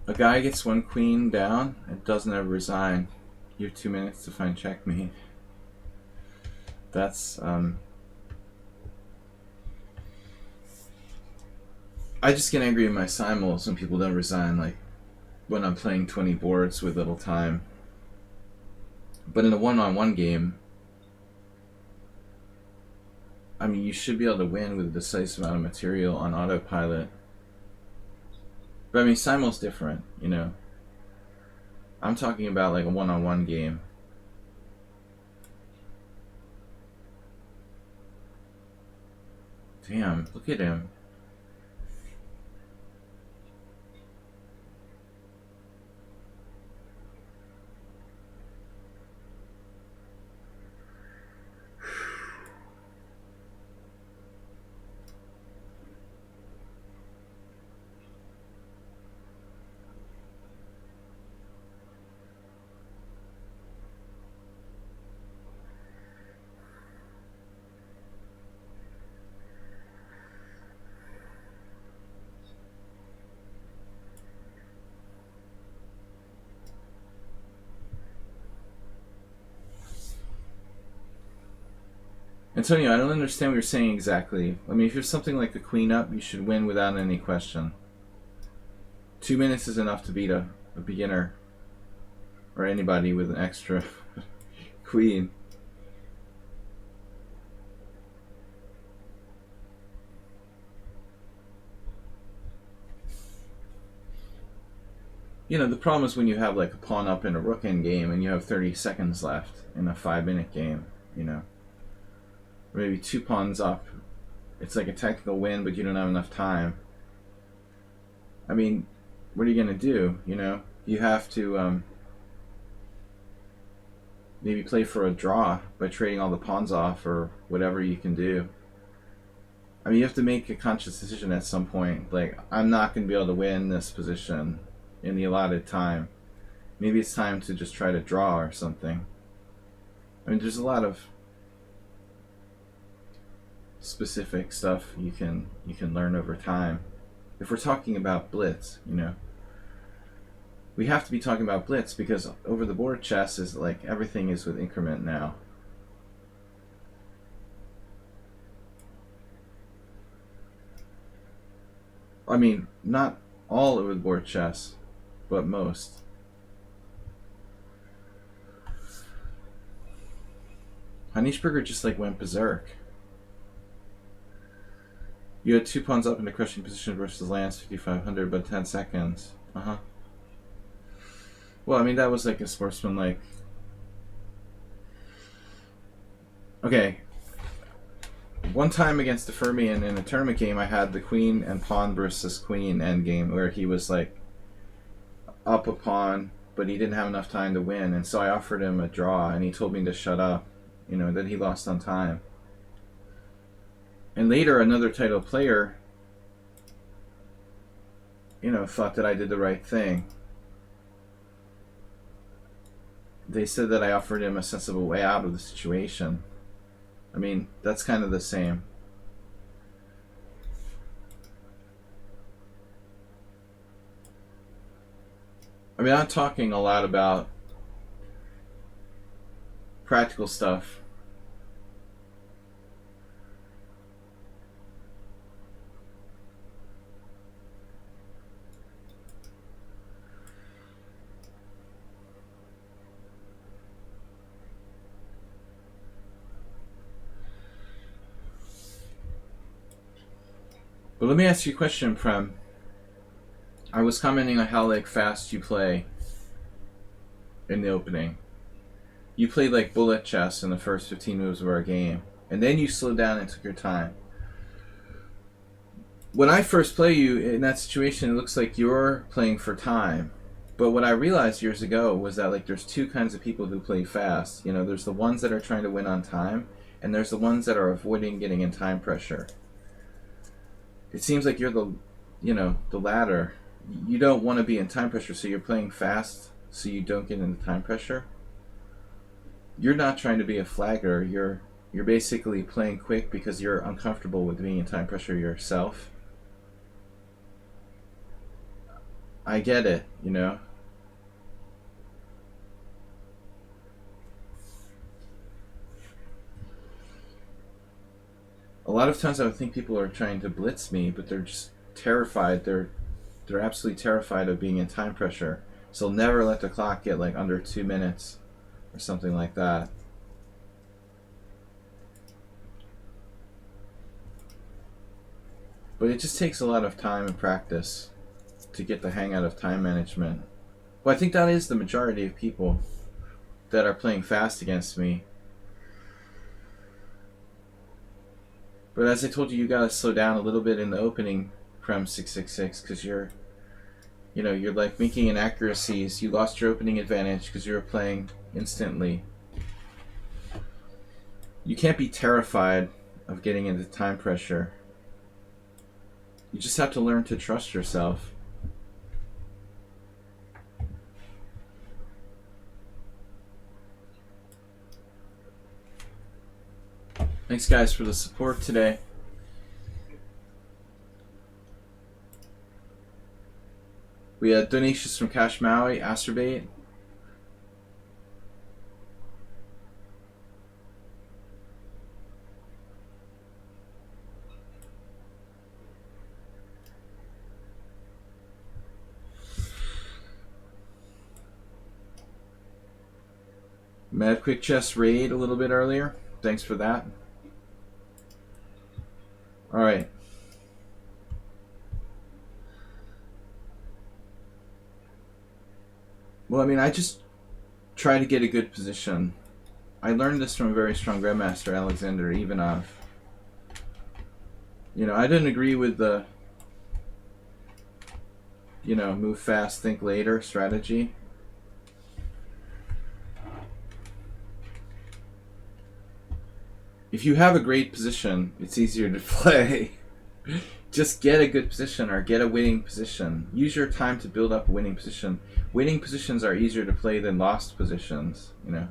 A guy gets one queen down and doesn't ever resign. You have 2 minutes to find checkmate. That's I just get angry at my simuls when people don't resign, like when I'm playing 20 boards with little time. But in a one-on-one game, I mean, you should be able to win with a decisive amount of material on autopilot. But I mean, simul's different, you know. I'm talking about like a one-on-one game. Damn, look at him. Antonio, I don't understand what you're saying exactly. I mean, if you're something like a queen up, you should win without any question. 2 minutes is enough to beat a beginner or anybody with an extra queen. You know, the problem is when you have like a pawn up in a rook in game and you have 30 seconds left in a 5-minute game, you know. Or maybe 2 pawns up. It's like a technical win, but you don't have enough time. I mean, what are you going to do, you know? You have to maybe play for a draw by trading all the pawns off or whatever you can do. I mean, you have to make a conscious decision at some point. Like, I'm not going to be able to win this position in the allotted time. Maybe it's time to just try to draw or something. I mean, there's a lot of specific stuff you can learn over time. If we're talking about Blitz, you know, we have to be talking about Blitz because over the board chess is like everything is with increment now. I mean, not all over the board chess, but most. Honeyshberger just like went berserk. You had 2 pawns up in the crushing position versus Lance 5,500, but 10 seconds. Well, I mean, that was like a sportsmanlike. Okay. One time against the Fermian in a tournament game, I had the queen and pawn versus queen endgame, where he was like up a pawn, but he didn't have enough time to win, and so I offered him a draw, and he told me to shut up. You know, that he lost on time. And later, another title player, you know, thought that I did the right thing. They said that I offered him a sensible way out of the situation. I mean, that's kind of the same. I mean, I'm talking a lot about practical stuff. But let me ask you a question, Prem. I was commenting on how like fast you play in the opening. You played like bullet chess in the first 15 moves of our game, and then you slowed down and took your time. When I first play you in that situation, it looks like you're playing for time. But what I realized years ago was that like there's 2 kinds of people who play fast. You know, there's the ones that are trying to win on time, and there's the ones that are avoiding getting in time pressure. It seems like you're the, you know, the latter. You don't want to be in time pressure, so you're playing fast so you don't get into time pressure. You're not trying to be a flagger. You're basically playing quick because you're uncomfortable with being in time pressure yourself. I get it, you know. A lot of times I would think people are trying to blitz me, but they're just terrified. They're absolutely terrified of being in time pressure. So they'll never let the clock get like under 2 minutes or something like that. But it just takes a lot of time and practice to get the hang out of time management. Well, I think that is the majority of people that are playing fast against me. But as I told you, you gotta slow down a little bit in the opening, Prem 666, because you're like making inaccuracies. You lost your opening advantage because you were playing instantly. You can't be terrified of getting into time pressure. You just have to learn to trust yourself. Thanks, guys, for the support today. We had donations from Cash Maui, Acerbate. Mad Quick Chess Raid a little bit earlier. Thanks for that. All right. Well, I mean, I just try to get a good position. I learned this from a very strong grandmaster, Alexander Ivanov. You know, I didn't agree with the, you know, move fast, think later strategy. If you have a great position, it's easier to play. Just get a good position or get a winning position. Use your time to build up a winning position. Winning positions are easier to play than lost positions, you know.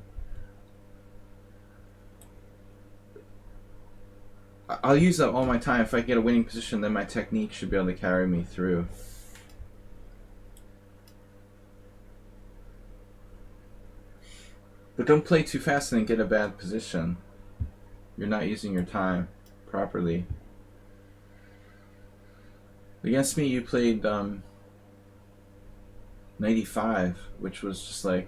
I'll use up all my time. If I get a winning position, then my technique should be able to carry me through. But don't play too fast and then get a bad position. You're not using your time properly. Against me, you played 95, which was just like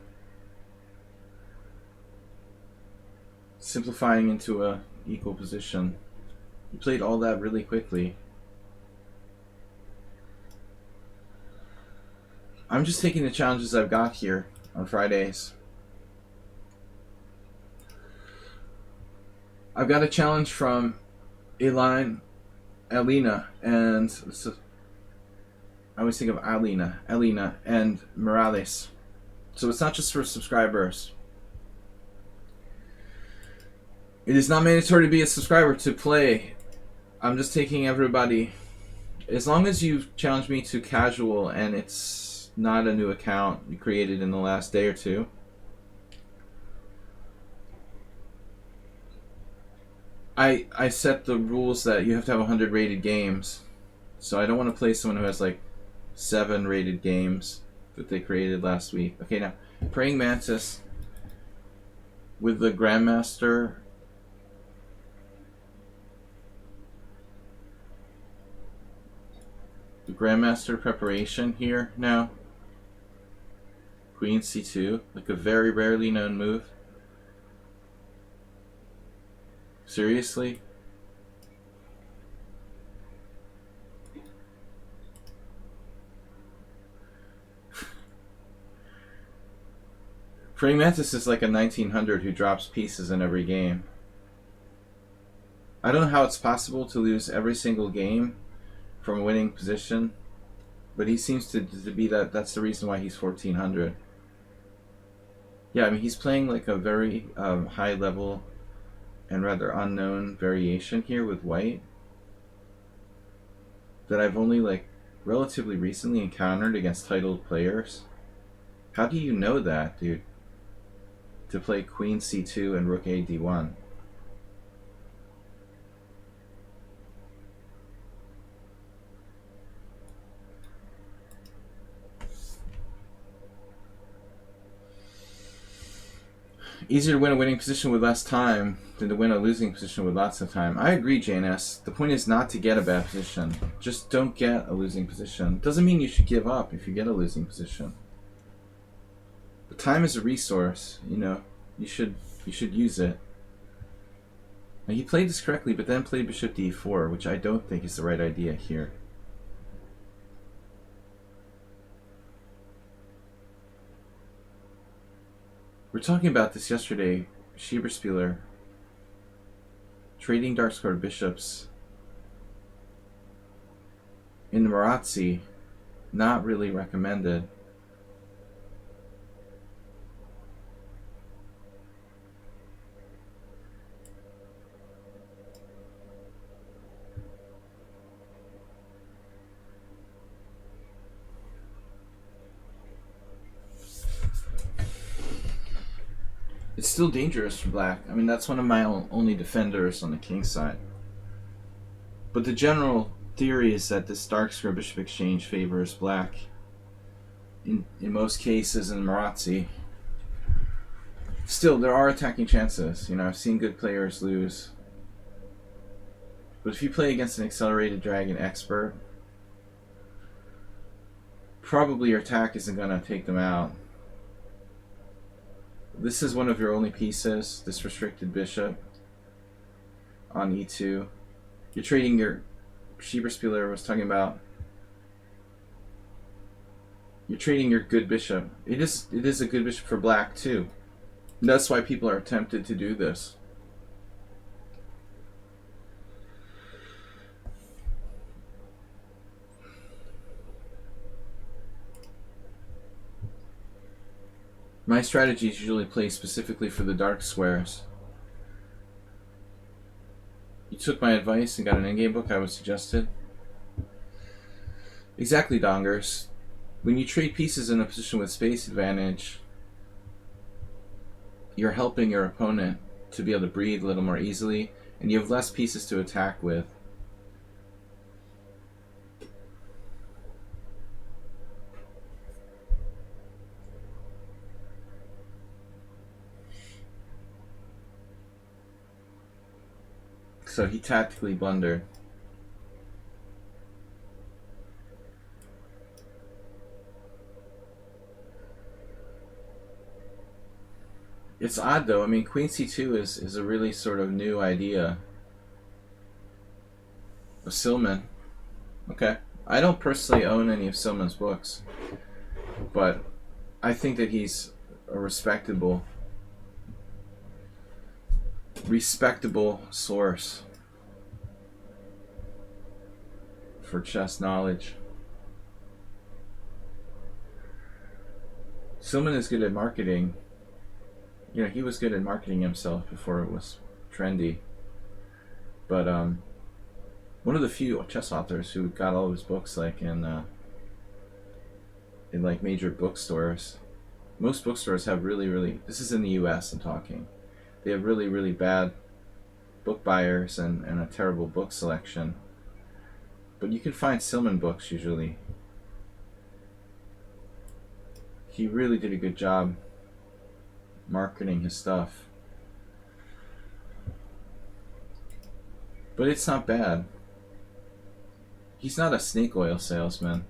simplifying into a equal position. You played all that really quickly. I'm just taking the challenges I've got here on Fridays. I've got a challenge from Alina, and I always think of Alina and Morales. So it's not just for subscribers. It is not mandatory to be a subscriber to play. I'm just taking everybody. As long as you challenge me to casual and it's not a new account you created in the last day or two. I set the rules that you have to have 100 rated games. So I don't want to play someone who has like 7 rated games that they created last week. Okay, now, Praying Mantis with the Grandmaster. The Grandmaster preparation here now. Queen c2, like a very rarely known move. Seriously? Praying Mantis is like a 1900 who drops pieces in every game. I don't know how it's possible to lose every single game from a winning position, but he seems to be that. That's the reason why he's 1400. Yeah, I mean, he's playing like a very high level and rather unknown variation here with white that I've only like relatively recently encountered against titled players. How do you know that, dude? To play Queen c2 and Rook a d1. Easier to win a winning position with less time than to win a losing position with lots of time. I agree, JNS. The point is not to get a bad position. Just don't get a losing position. Doesn't mean you should give up if you get a losing position. But time is a resource, you know. You should use it. Now, he played this correctly, but then played bishop d4, which I don't think is the right idea here. We were talking about this yesterday, Schieberspieler. Trading dark squared bishops in the Mircea, not really recommended. It's still dangerous for black. I mean, that's one of my only defenders on the king side. But the general theory is that this dark square bishop exchange favors black in most cases in Mircea. Still, there are attacking chances. You know, I've seen good players lose. But if you play against an accelerated dragon expert, probably your attack isn't going to take them out. This is one of your only pieces, this restricted bishop on e2. You're trading your, Schieberspieler was talking about, you're trading your good bishop. It is a good bishop for black too. And that's why people are tempted to do this. My strategies usually play specifically for the dark squares. You took my advice and got an endgame book I was suggested. Exactly, Dongers. When you trade pieces in a position with space advantage, you're helping your opponent to be able to breathe a little more easily, and you have less pieces to attack with. So he tactically blundered. It's odd though. I mean, Queen C2 is a really sort of new idea. Of Silman. Okay. I don't personally own any of Silman's books, but I think that he's a respectable source for chess knowledge. Silman is good at marketing. You know, he was good at marketing himself before it was trendy. But one of the few chess authors who got all of his books like in like major bookstores. Most bookstores have really, this is in the US I'm talking. They have really bad book buyers and a terrible book selection. But you can find Silman books usually. He really did a good job marketing his stuff. But it's not bad. He's not a snake oil salesman.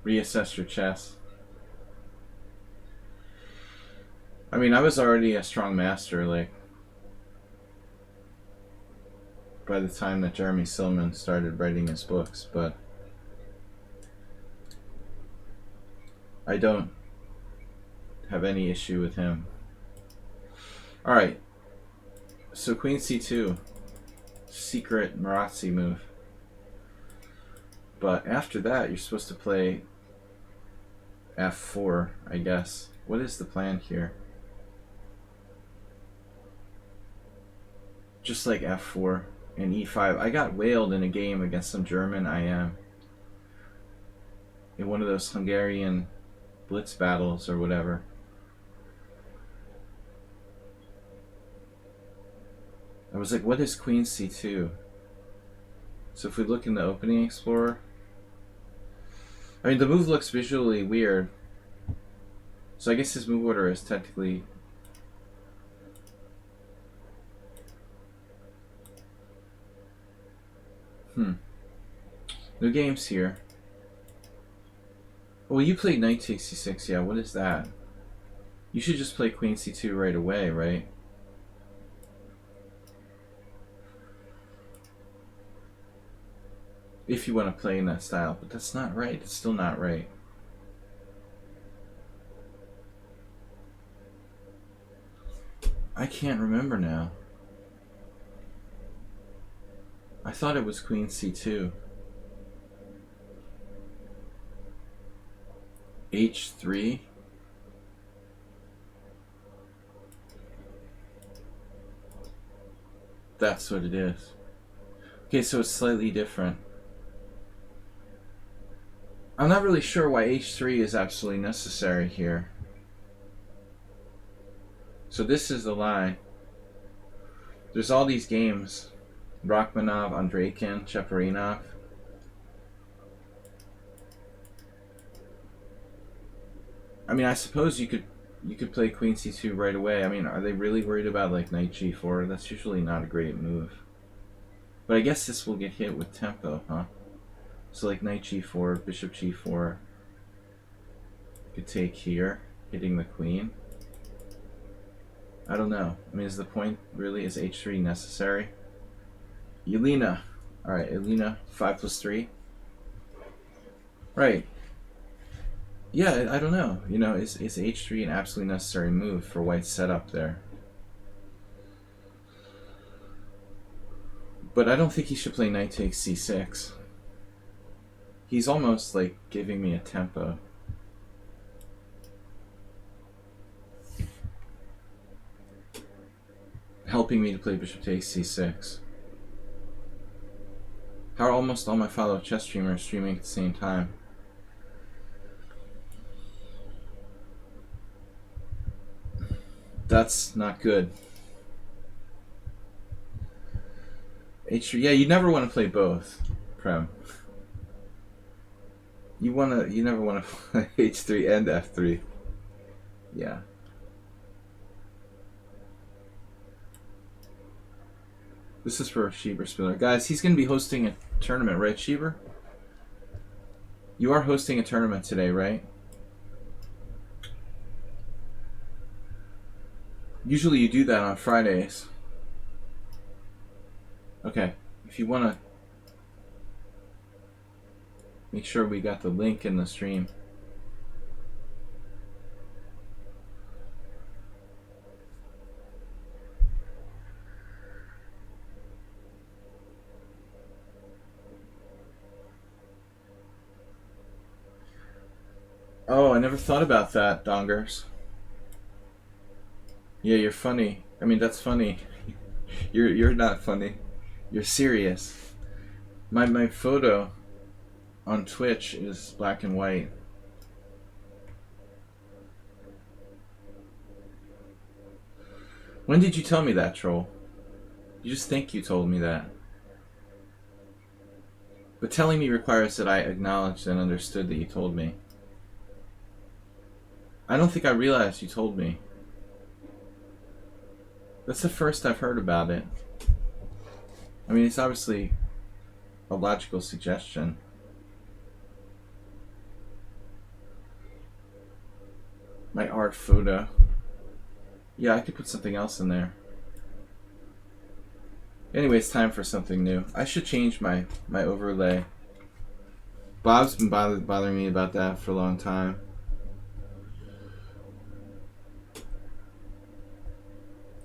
Reassess your chess. I mean, I was already a strong master, like, by the time that Jeremy Silman started writing his books, but I don't have any issue with him. Alright, so Queen C2, secret Mircea move. But after that, you're supposed to play F4, I guess. What is the plan here? Just like F4 and E5. I got whaled in a game against some German IM. In one of those Hungarian Blitz battles or whatever. I was like, what is Queen C2? So if we look in the opening explorer, I mean, the move looks visually weird. So I guess his move order is technically no games here. Well, you played knight takes c6. Yeah, what is that? You should just play Queen C2 right away, right? If you want to play in that style, but that's not right. It's still not right. I can't remember now. I thought it was Queen C2. H3. That's what it is. Okay, so it's slightly different. I'm not really sure why H3 is absolutely necessary here. So this is the line. There's all these games. Rachmanov, Andreikin, Cheparinov. I mean, I suppose you could play Queen C2 right away. I mean, are they really worried about like Knight G4? That's usually not a great move. But I guess this will get hit with tempo, huh? So like Knight G4, Bishop G4. Could take here, hitting the Queen. I don't know. I mean, is the point really, is H3 necessary? Elena. Alright, Elena, 5+3. Right. Yeah, I don't know. You know, is H3 an absolutely necessary move for White's setup there? But I don't think he should play Knight takes C6. He's almost like giving me a tempo. Helping me to play Bishop takes C6. How are almost all my fellow chess streamers streaming at the same time? That's not good. H3, yeah, you never want to play both, Prem. You never want to play H3 and F3. Yeah. This is for Schieber Spiller. Guys, he's going to be hosting a tournament, right, Schieber? You are hosting a tournament today, right? Usually you do that on Fridays. Okay. If you want to make sure we got the link in the stream. Oh, I never thought about that, Dongers. Yeah, you're funny. I mean, that's funny. You're not funny. You're serious. My photo on Twitch is black and white. When did you tell me that, troll? You just think you told me that. But telling me requires that I acknowledged and understood that you told me. I don't think I realized you told me. That's the first I've heard about it. I mean, it's obviously a logical suggestion. My art photo. Yeah, I could put something else in there. Anyway, it's time for something new. I should change my overlay. Bob's been bothering me about that for a long time.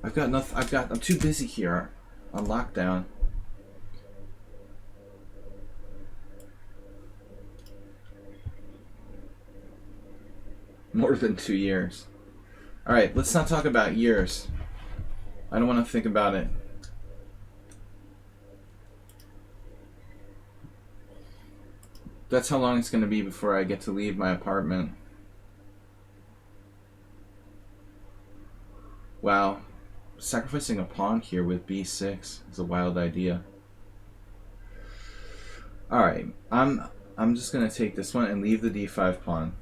I'm too busy here on lockdown. More than 2 years. Alright, let's not talk about years. I don't want to think about it. That's how long it's going to be before I get to leave my apartment. Wow. Sacrificing a pawn here with b6 is a wild idea. Alright, I'm just going to take this one and leave the d5 pawn.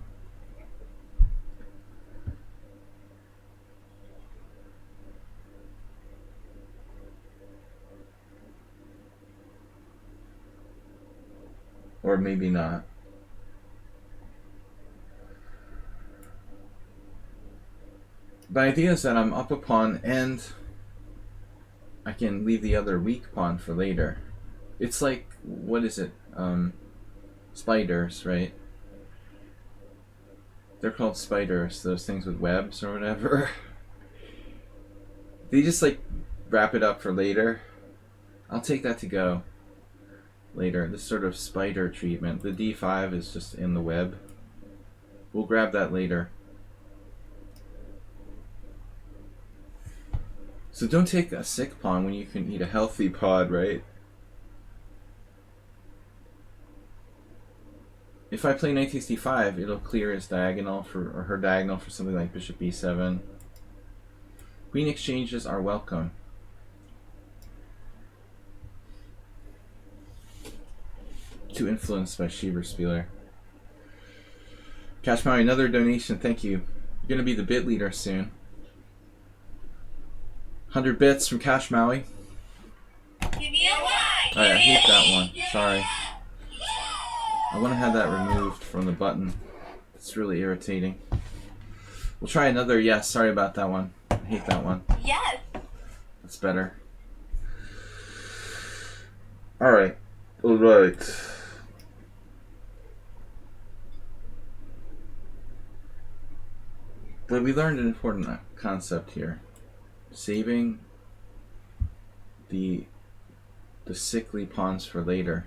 Or maybe not. The idea is that I'm up a pawn and I can leave the other weak pawn for later. It's like, what is it? Spiders, right? They're called spiders, those things with webs or whatever. They just like wrap it up for later. I'll take that to go later. This sort of spider treatment. The d5 is just in the web. We'll grab that later. So don't take a sick pawn when you can eat a healthy pawn, right? If I play knight takes d5, it'll clear his diagonal or her diagonal for something like bishop b7. Queen exchanges are welcome. Too influenced by Schieber Spieler. Cash Maui, another donation, thank you. You're gonna be the bit leader soon. 100 bits from Cash Maui. Give me a like. I hate that one. Sorry. I want to have that removed from the button. It's really irritating. We'll try another yes. Sorry about that one. I hate that one. Yes. That's better. Alright. Alright. But we learned an important concept here. Saving the sickly pawns for later.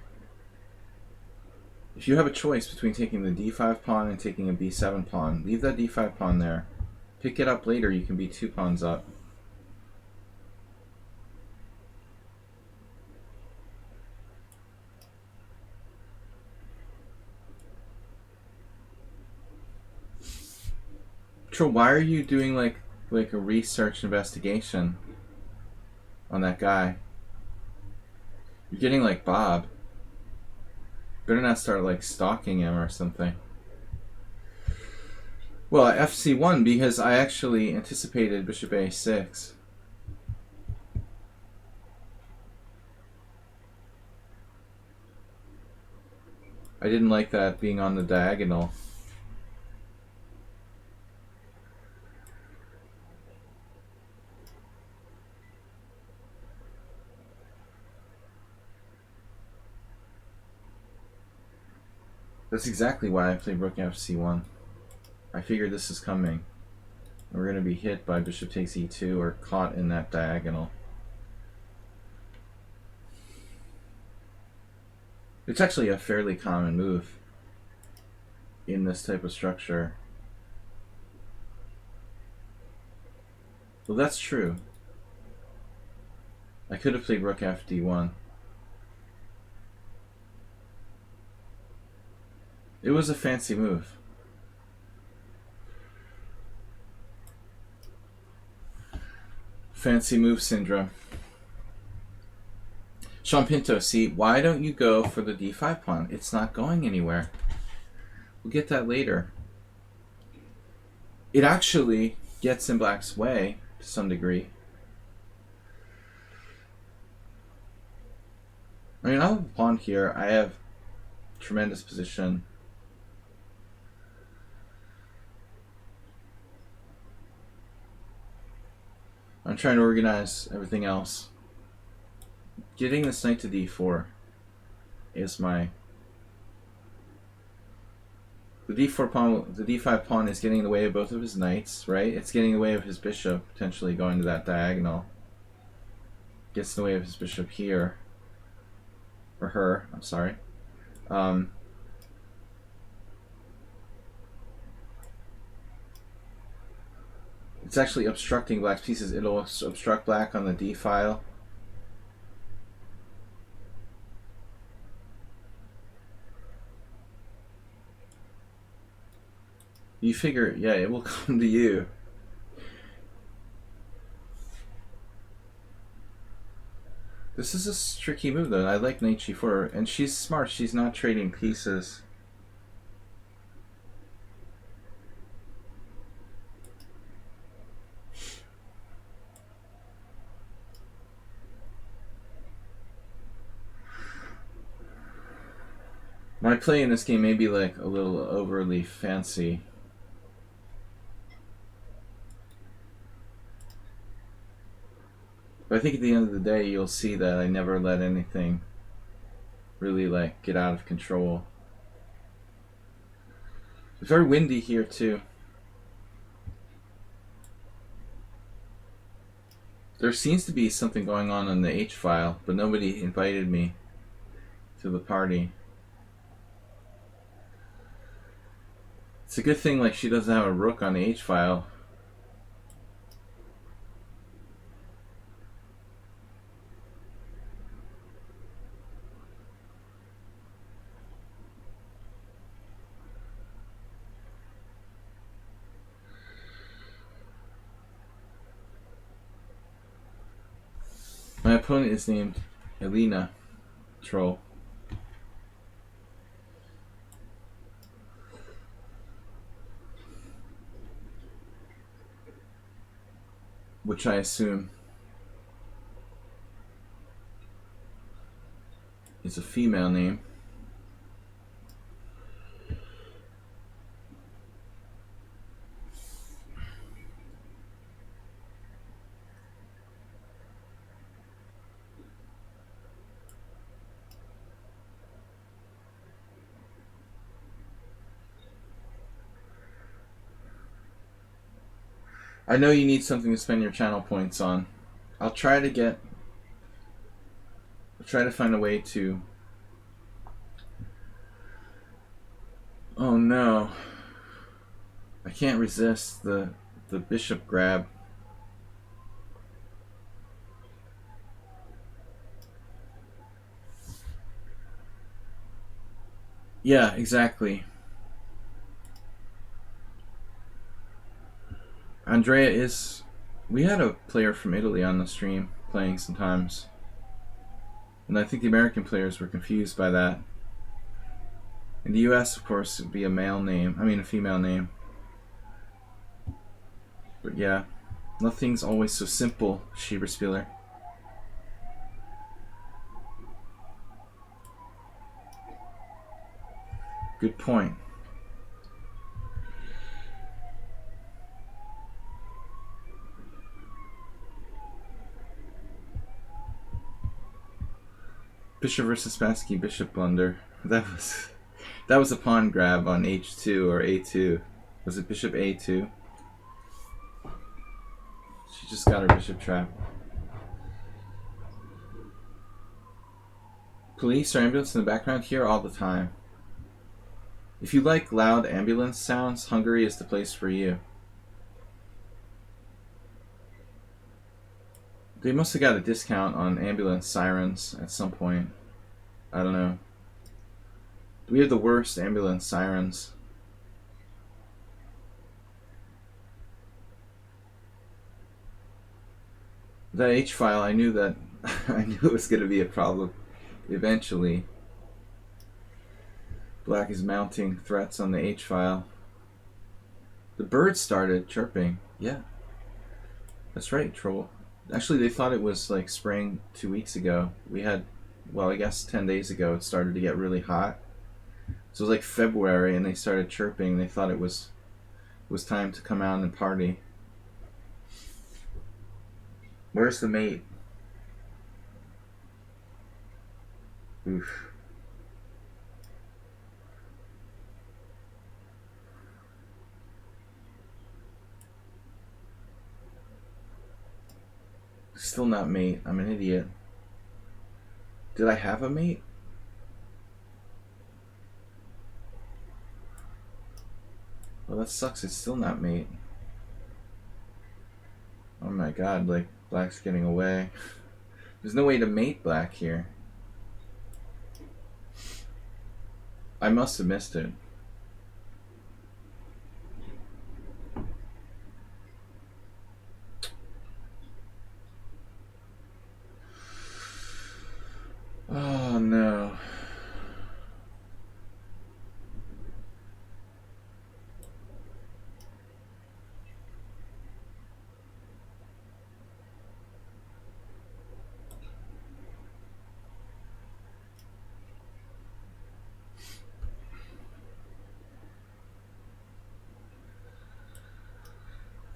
If you have a choice between taking the d5 pawn and taking a b7 pawn, leave that d5 pawn there. Pick it up later, you can be 2 pawns up. Tro, why are you doing like a research investigation on that guy? You're getting like Bob. Better not start like stalking him or something. Well, FC1 because I actually anticipated bishop a6. I didn't like that being on the diagonal. That's exactly why I played rook fc1. I figured this is coming. We're going to be hit by bishop takes e2 or caught in that diagonal. It's actually a fairly common move in this type of structure. Well, that's true. I could have played rook fd1. It was a fancy move. Fancy move syndrome. Sean Pinto, see, why don't you go for the d5 pawn? It's not going anywhere. We'll get that later. It actually gets in black's way to some degree. I mean, I have a pawn here. I have tremendous position. I'm trying to organize everything else. Getting this knight to d4 is my... The d4 pawn, the d5 pawn is getting in the way of both of his knights, right? It's getting in the way of his bishop, potentially going to that diagonal. Gets in the way of his bishop here. Or her, I'm sorry. It's actually obstructing black's pieces. It'll obstruct black on the d file. You figure, yeah, it will come to you. This is a tricky move, though. I like knight g4, and she's smart. She's not trading pieces. My play in this game may be like a little overly fancy. But I think at the end of the day, you'll see that I never let anything really like get out of control. It's very windy here too. There seems to be something going on the H file, but nobody invited me to the party. It's a good thing like she doesn't have a rook on the H file. My opponent is named Elena Troll. Which I assume is a female name. I know you need something to spend your channel points on. I'll try to find a way to... Oh no. I can't resist the bishop grab. Yeah, exactly. Andrea is... We had a player from Italy on the stream playing sometimes. And I think the American players were confused by that. In the US, of course, it would be a male name. I mean, a female name. But yeah, nothing's always so simple, Schieberspieler. Good point. Bishop versus Spassky, bishop blunder. That was a pawn grab on h2 or a2. Was it bishop a2? She just got her bishop trapped. Police or ambulance in the background here all the time. If you like loud ambulance sounds, Hungary is the place for you. They must have got a discount on ambulance sirens at some point. I don't know. We have the worst ambulance sirens. That H file, I knew that I knew it was going to be a problem eventually. Black is mounting threats on the H file. The birds started chirping. Yeah. That's right, Troll. Actually, they thought it was like spring 2 weeks ago. We had, well, I guess 10 days ago it started to get really hot. So it was like February and they started chirping. They thought it was time to come out and party. Where's the mate? Oof. Still not mate. I'm an idiot. Did I have a mate? Well, that sucks. It's still not mate. Oh my god, like, black's getting away. There's no way to mate black here. I must have missed it. Oh no.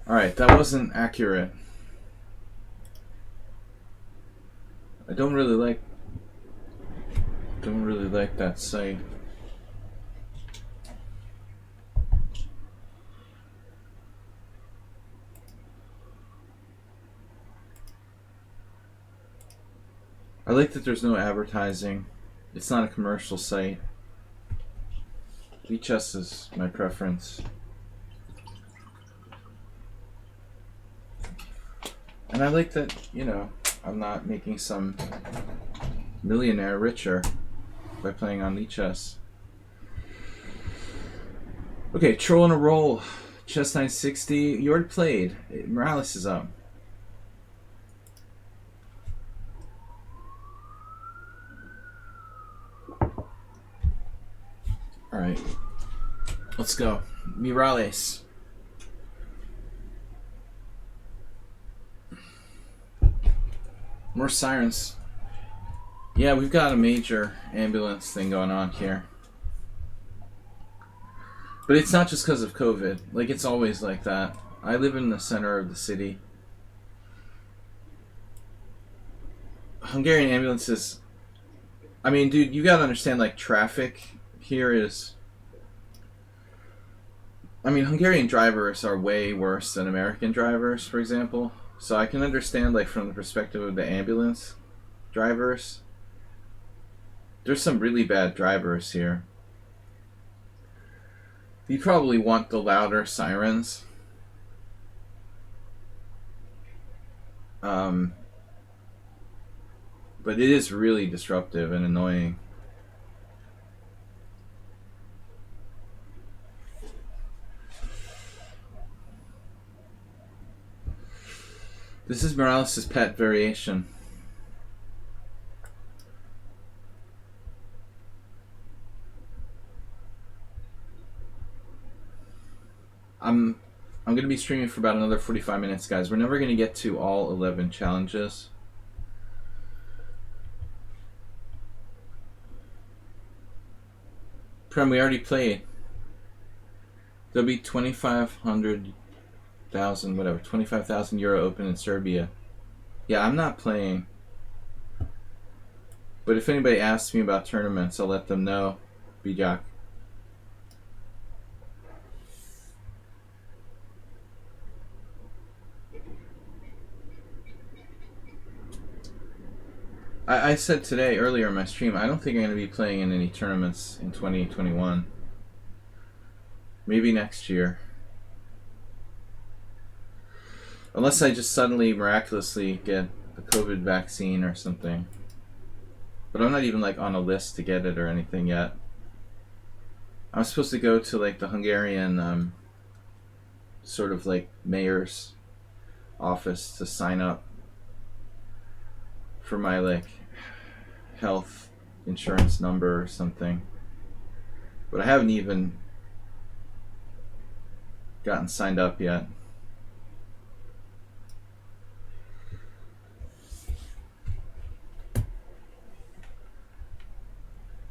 Alright, that wasn't accurate. I don't really like that site. I like that there's no advertising. It's not a commercial site. Lichess is my preference. And I like that, you know, I'm not making some millionaire richer by playing on lichess. Okay, troll in a roll. Chess 960. You already played. Morales is up. Alright. Let's go. Morales. More sirens. Yeah, we've got a major ambulance thing going on here. But it's not just because of COVID. Like, it's always like that. I live in the center of the city. Hungarian ambulances... I mean, dude, you gotta understand, like, traffic here is... I mean, Hungarian drivers are way worse than American drivers, for example. So I can understand, like, from the perspective of the ambulance drivers. There's some really bad drivers here. You probably want the louder sirens. But it is really disruptive and annoying. This is Morales' pet variation. I'm going to be streaming for about another 45 minutes, guys. We're never going to get to all 11 challenges. Prem, we already played. There'll be 25,000, whatever, 25,000 euro open in Serbia. Yeah, I'm not playing. But if anybody asks me about tournaments, I'll let them know. Bijak. I said today, earlier in my stream, I don't think I'm going to be playing in any tournaments in 2021. Maybe next year. Unless I just suddenly, miraculously get a COVID vaccine or something. But I'm not even like on a list to get it or anything yet. I'm supposed to go to like the Hungarian sort of like mayor's office to sign up for my like health insurance number or something. But I haven't even gotten signed up yet.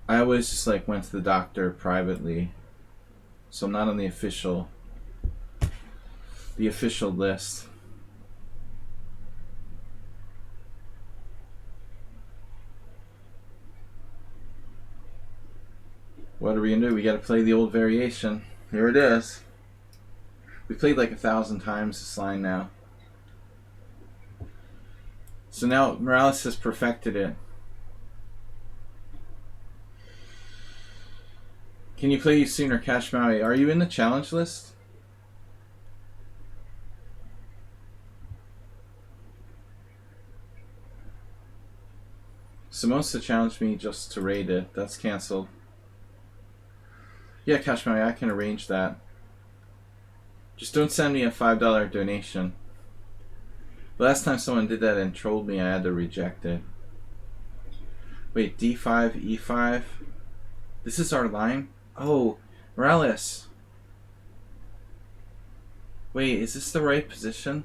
I always just like went to the doctor privately, so I'm not on the official list. What are we gonna do? We gotta play the old variation. Here it is. We played like 1,000 times this line now. So now Morales has perfected it. Can you play you sooner, Cash Maui? Are you in the challenge list? Samosa challenged me just to raid it. That's cancelled. Yeah, Cash Maui, I can arrange that. Just don't send me a $5 donation. Last time someone did that and trolled me, I had to reject it. Wait, D5, E5? This is our line? Oh, Morales. Wait, is this the right position?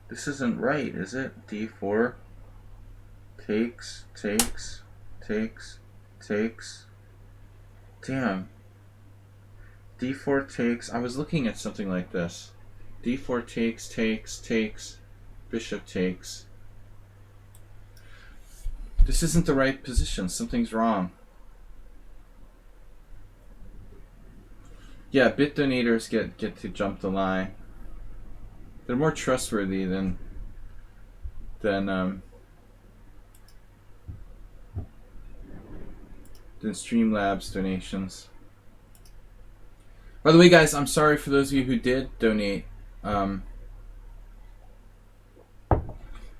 This isn't right, is it? D4. Takes. Damn. D4 takes. I was looking at something like this. D4 takes. Bishop takes. This isn't the right position. Something's wrong. Yeah, bit donators get to jump the line. They're more trustworthy than Streamlabs donations. By the way, guys, I'm sorry for those of you who did donate. I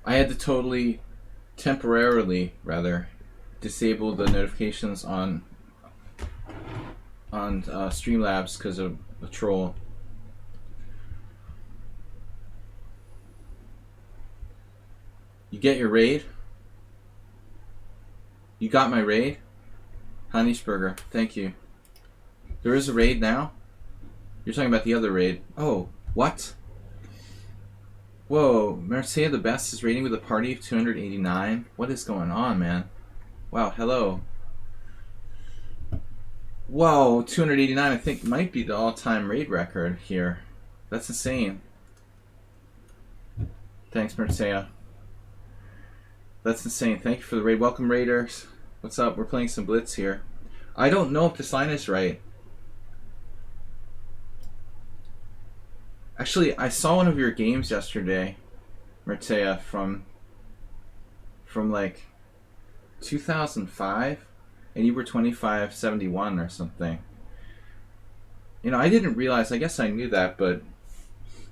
had to temporarily disable the notifications on Streamlabs because of a troll. You get your raid? You got my raid? Hanishberger, thank you. There is a raid now? You're talking about the other raid. Oh, what? Whoa, Mircea the Best is raiding with a party of 289? What is going on, man? Wow, hello. Whoa, 289 I think might be the all-time raid record here. That's insane. Thanks, Mircea. That's insane. Thank you for the raid. Welcome, raiders. What's up? We're playing some Blitz here. I don't know if this line is right. Actually, I saw one of your games yesterday, Mircea, from like 2005, and you were 2571 or something. You know, I didn't realize, I guess I knew that, but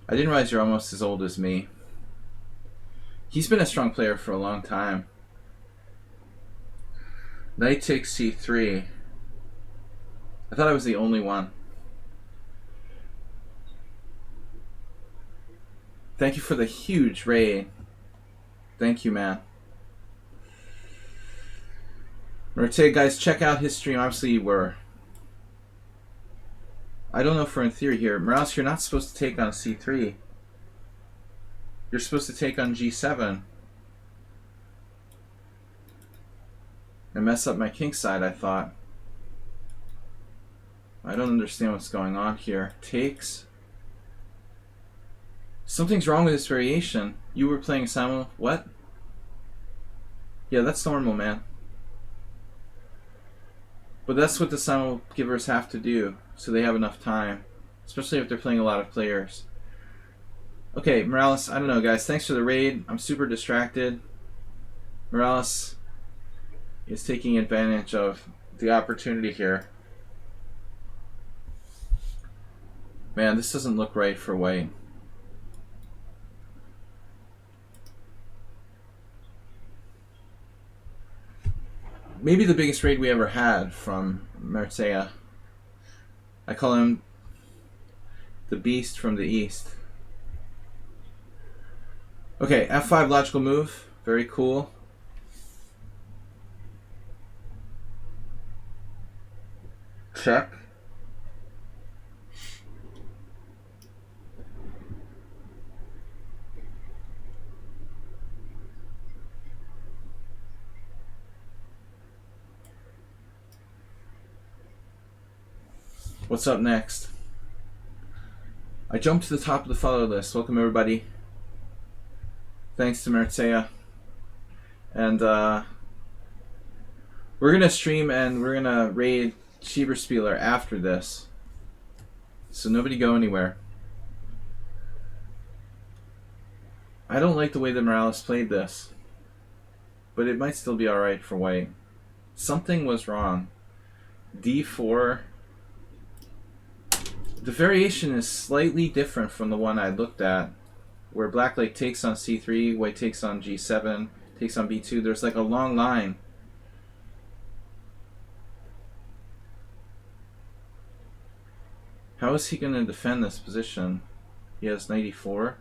I didn't realize you're almost as old as me. He's been a strong player for a long time. Knight takes c3. I thought I was the only one. Thank you for the huge raid. Thank you, man. Mircea, guys, check out his stream. Obviously, you were. I don't know if we're in theory here. Morales, you're not supposed to take on c3. You're supposed to take on g7. And mess up my king side, I thought. I don't understand what's going on here. Takes. Something's wrong with this variation. You were playing Samuel. What? Yeah, that's normal, man. But that's what the Samuel givers have to do, so they have enough time. Especially if they're playing a lot of players. Okay, Morales, I don't know, guys. Thanks for the raid. I'm super distracted. Morales is taking advantage of the opportunity here. Man, this doesn't look right for white. Maybe the biggest raid we ever had from Mircea. I call him the beast from the east. Okay, f5 logical move. Very cool. Check. What's up next? I jumped to the top of the follow list. Welcome everybody. Thanks to Mircea. And we're gonna stream and we're gonna raid Schieberspieler after this. So nobody go anywhere. I don't like the way that Morales played this. But it might still be alright for white. Something was wrong. D4. The variation is slightly different from the one I looked at, where black like takes on c3, white takes on g7, takes on b2. There's like a long line. How is he going to defend this position? He has knight e4.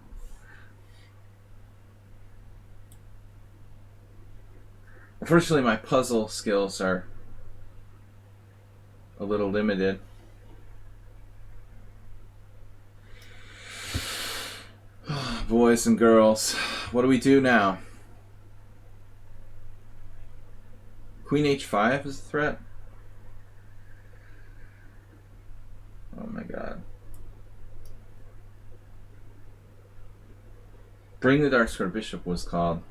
Unfortunately, my puzzle skills are a little limited. Boys and girls, what do we do now? Queen h5 is a threat? Oh my god. Bring the Dark Square Bishop was called.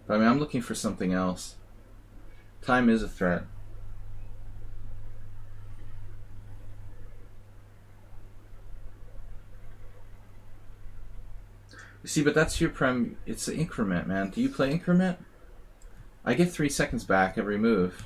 But I mean, I'm looking for something else. Time is a threat. You see, but that's your prem. It's an increment, man. Do you play increment? I get 3 seconds back every move.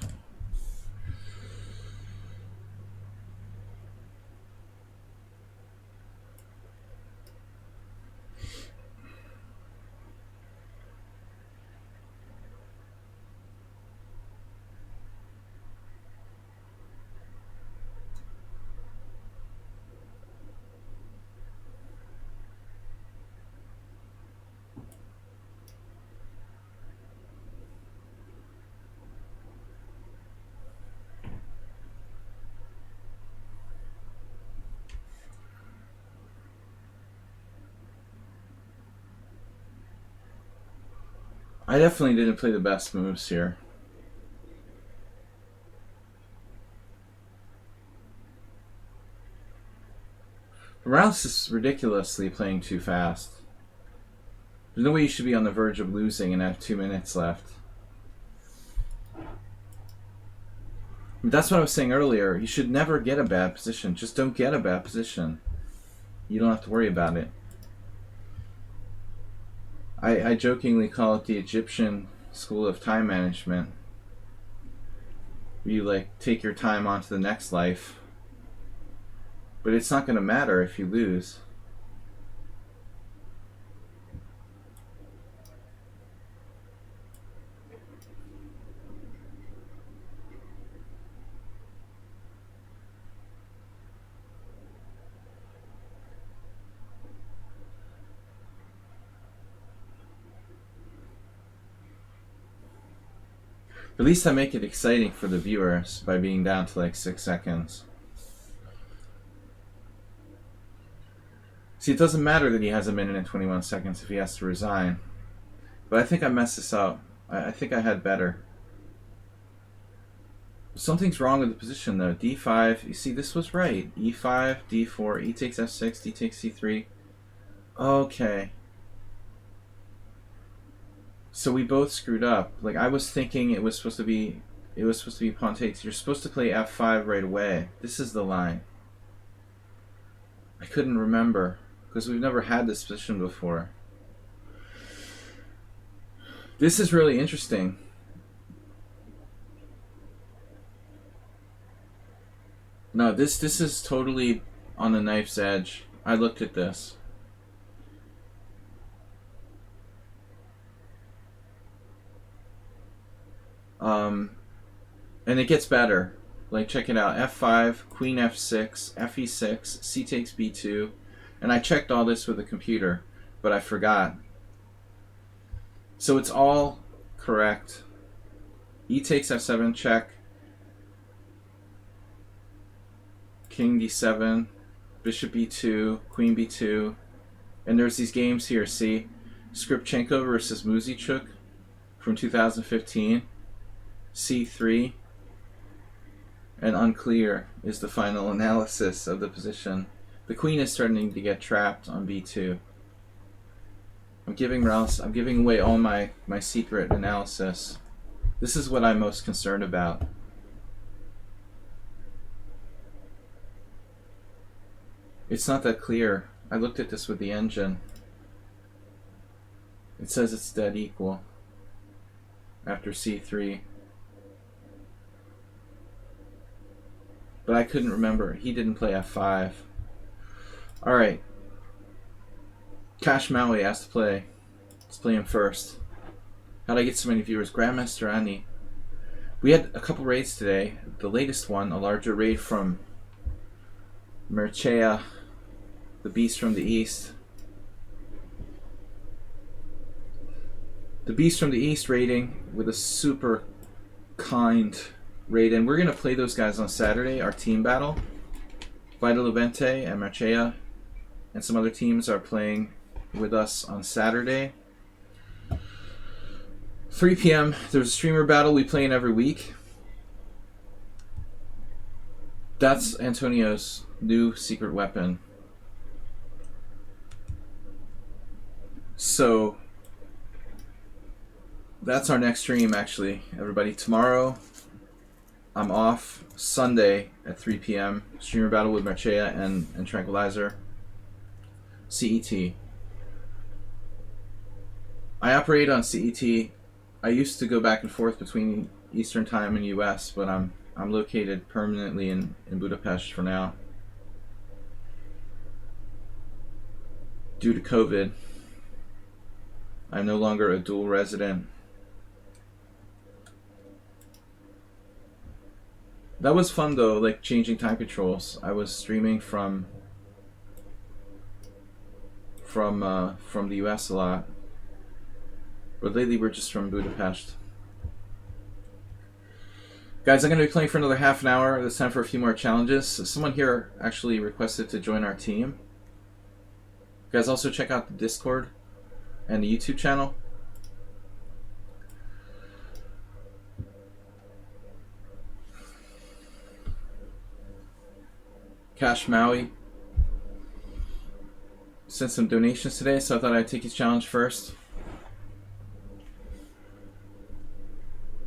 I definitely didn't play the best moves here. Morales is ridiculously playing too fast. There's no way you should be on the verge of losing and have 2 minutes left. That's what I was saying earlier. You should never get a bad position. Just don't get a bad position. You don't have to worry about it. I jokingly call it the Egyptian school of time management. You like take your time on to the next life. But it's not going to matter if you lose. At least I make it exciting for the viewers by being down to like 6 seconds. See, it doesn't matter that he has 1 minute and 21 seconds if he has to resign. But I think I messed this up. I think I had better. Something's wrong with the position though. D5. You see, this was right. E5, D4, E takes F6, D takes C3. Okay. So we both screwed up. Like, I was thinking it was supposed to be pawn takes. You're supposed to play F5 right away. This is the line. I couldn't remember because we've never had this position before. This is really interesting. No, this is totally on the knife's edge. I looked at this. And it gets better. Like, check it out. F5, Queen F6, FE6, C takes B2. And I checked all this with the computer, but I forgot. So it's all correct. E takes F7, check. King D7, Bishop B2, Queen B2. And there's these games here, see? Skripchenko versus Mircea from 2015. C3. And unclear is the final analysis of the position. The queen is starting to get trapped on B2. I'm giving away all my secret analysis. This is what I'm most concerned about. It's not that clear. I looked at this with the engine. It says it's dead equal after C3. But I couldn't remember. He didn't play F5. Alright. Cash Maui asked to play. Let's play him first. How'd I get so many viewers? Grandmaster Annie. We had a couple raids today. The latest one, a larger raid from Mircea, the beast from the east. The beast from the east raiding with a super kind raid, and we're going to play those guys on Saturday, our team battle. Vital Levente and Mircea and some other teams are playing with us on Saturday. 3 p.m. There's a streamer battle we play in every week. That's Antonio's new secret weapon. So that's our next stream, actually, everybody. Tomorrow I'm off. Sunday at 3 p.m. Streamer battle with Mircea and Tranquilizer. CET. I operate on CET. I used to go back and forth between Eastern Time and US, but I'm located permanently in Budapest for now. Due to COVID, I'm no longer a dual resident. That was fun though, like changing time controls. I was streaming from the US a lot. But lately we're just from Budapest. Guys, I'm going to be playing for another half an hour. It's time for a few more challenges. Someone here actually requested to join our team. Guys, also check out the Discord and the YouTube channel. Cash Maui sent some donations today, so I thought I'd take his challenge first.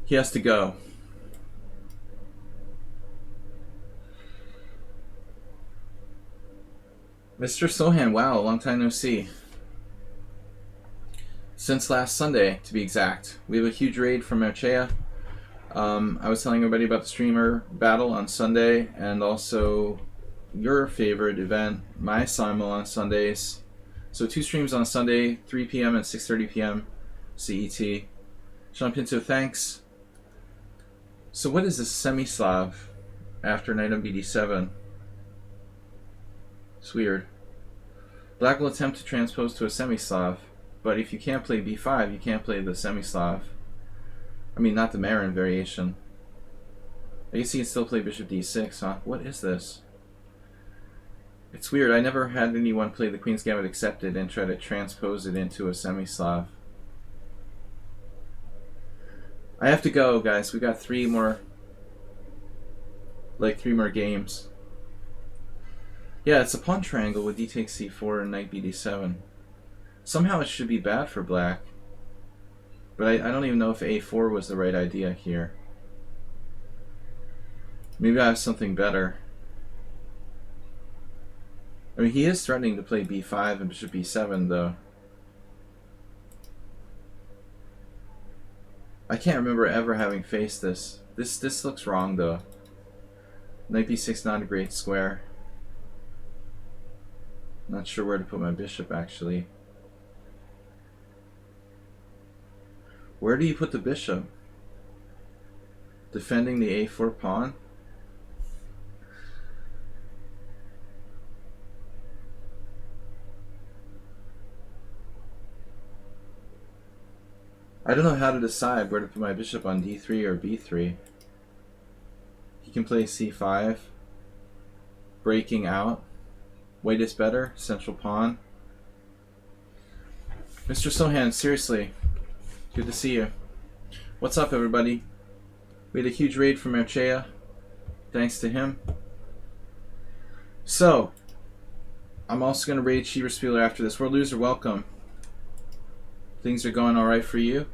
He has to go. Mr. Sohan, wow, long time no see. Since last Sunday, to be exact. We have a huge raid from Mircea. I was telling everybody about the streamer battle on Sunday, and also your favorite event, my Simul on Sundays. So 2 streams on Sunday, 3 p.m. and 6:30 p.m. CET. Sean Pinto, thanks. So what is this semi-Slav after knight on BD7? It's weird. Black will attempt to transpose to a semi-Slav, but if you can't play B5, you can't play the semi-Slav. I mean, not the Marin variation. I guess you can still play Bishop D6, huh? What is this? It's weird. I never had anyone play the Queen's Gambit Accepted and try to transpose it into a semi-Slav. I have to go, guys. We got 3 more like 3 more games. Yeah, it's a pawn triangle with d takes c4 and knight bd7. Somehow it should be bad for black. But I don't even know if a4 was the right idea here. Maybe I have something better. I mean, he is threatening to play b5 and bishop b7, though. I can't remember ever having faced this. This looks wrong, though. Knight b6, not a great square. Not sure where to put my bishop, actually. Where do you put the bishop? Defending the a4 pawn? I don't know how to decide where to put my bishop on d3 or b3. He can play c5. Breaking out. White is better. Central pawn. Mr. Sohan, seriously. Good to see you. What's up, everybody? We had a huge raid from Mircea. Thanks to him. So, I'm also going to raid Schieberspieler after this. World Loser, welcome. Things are going alright for you?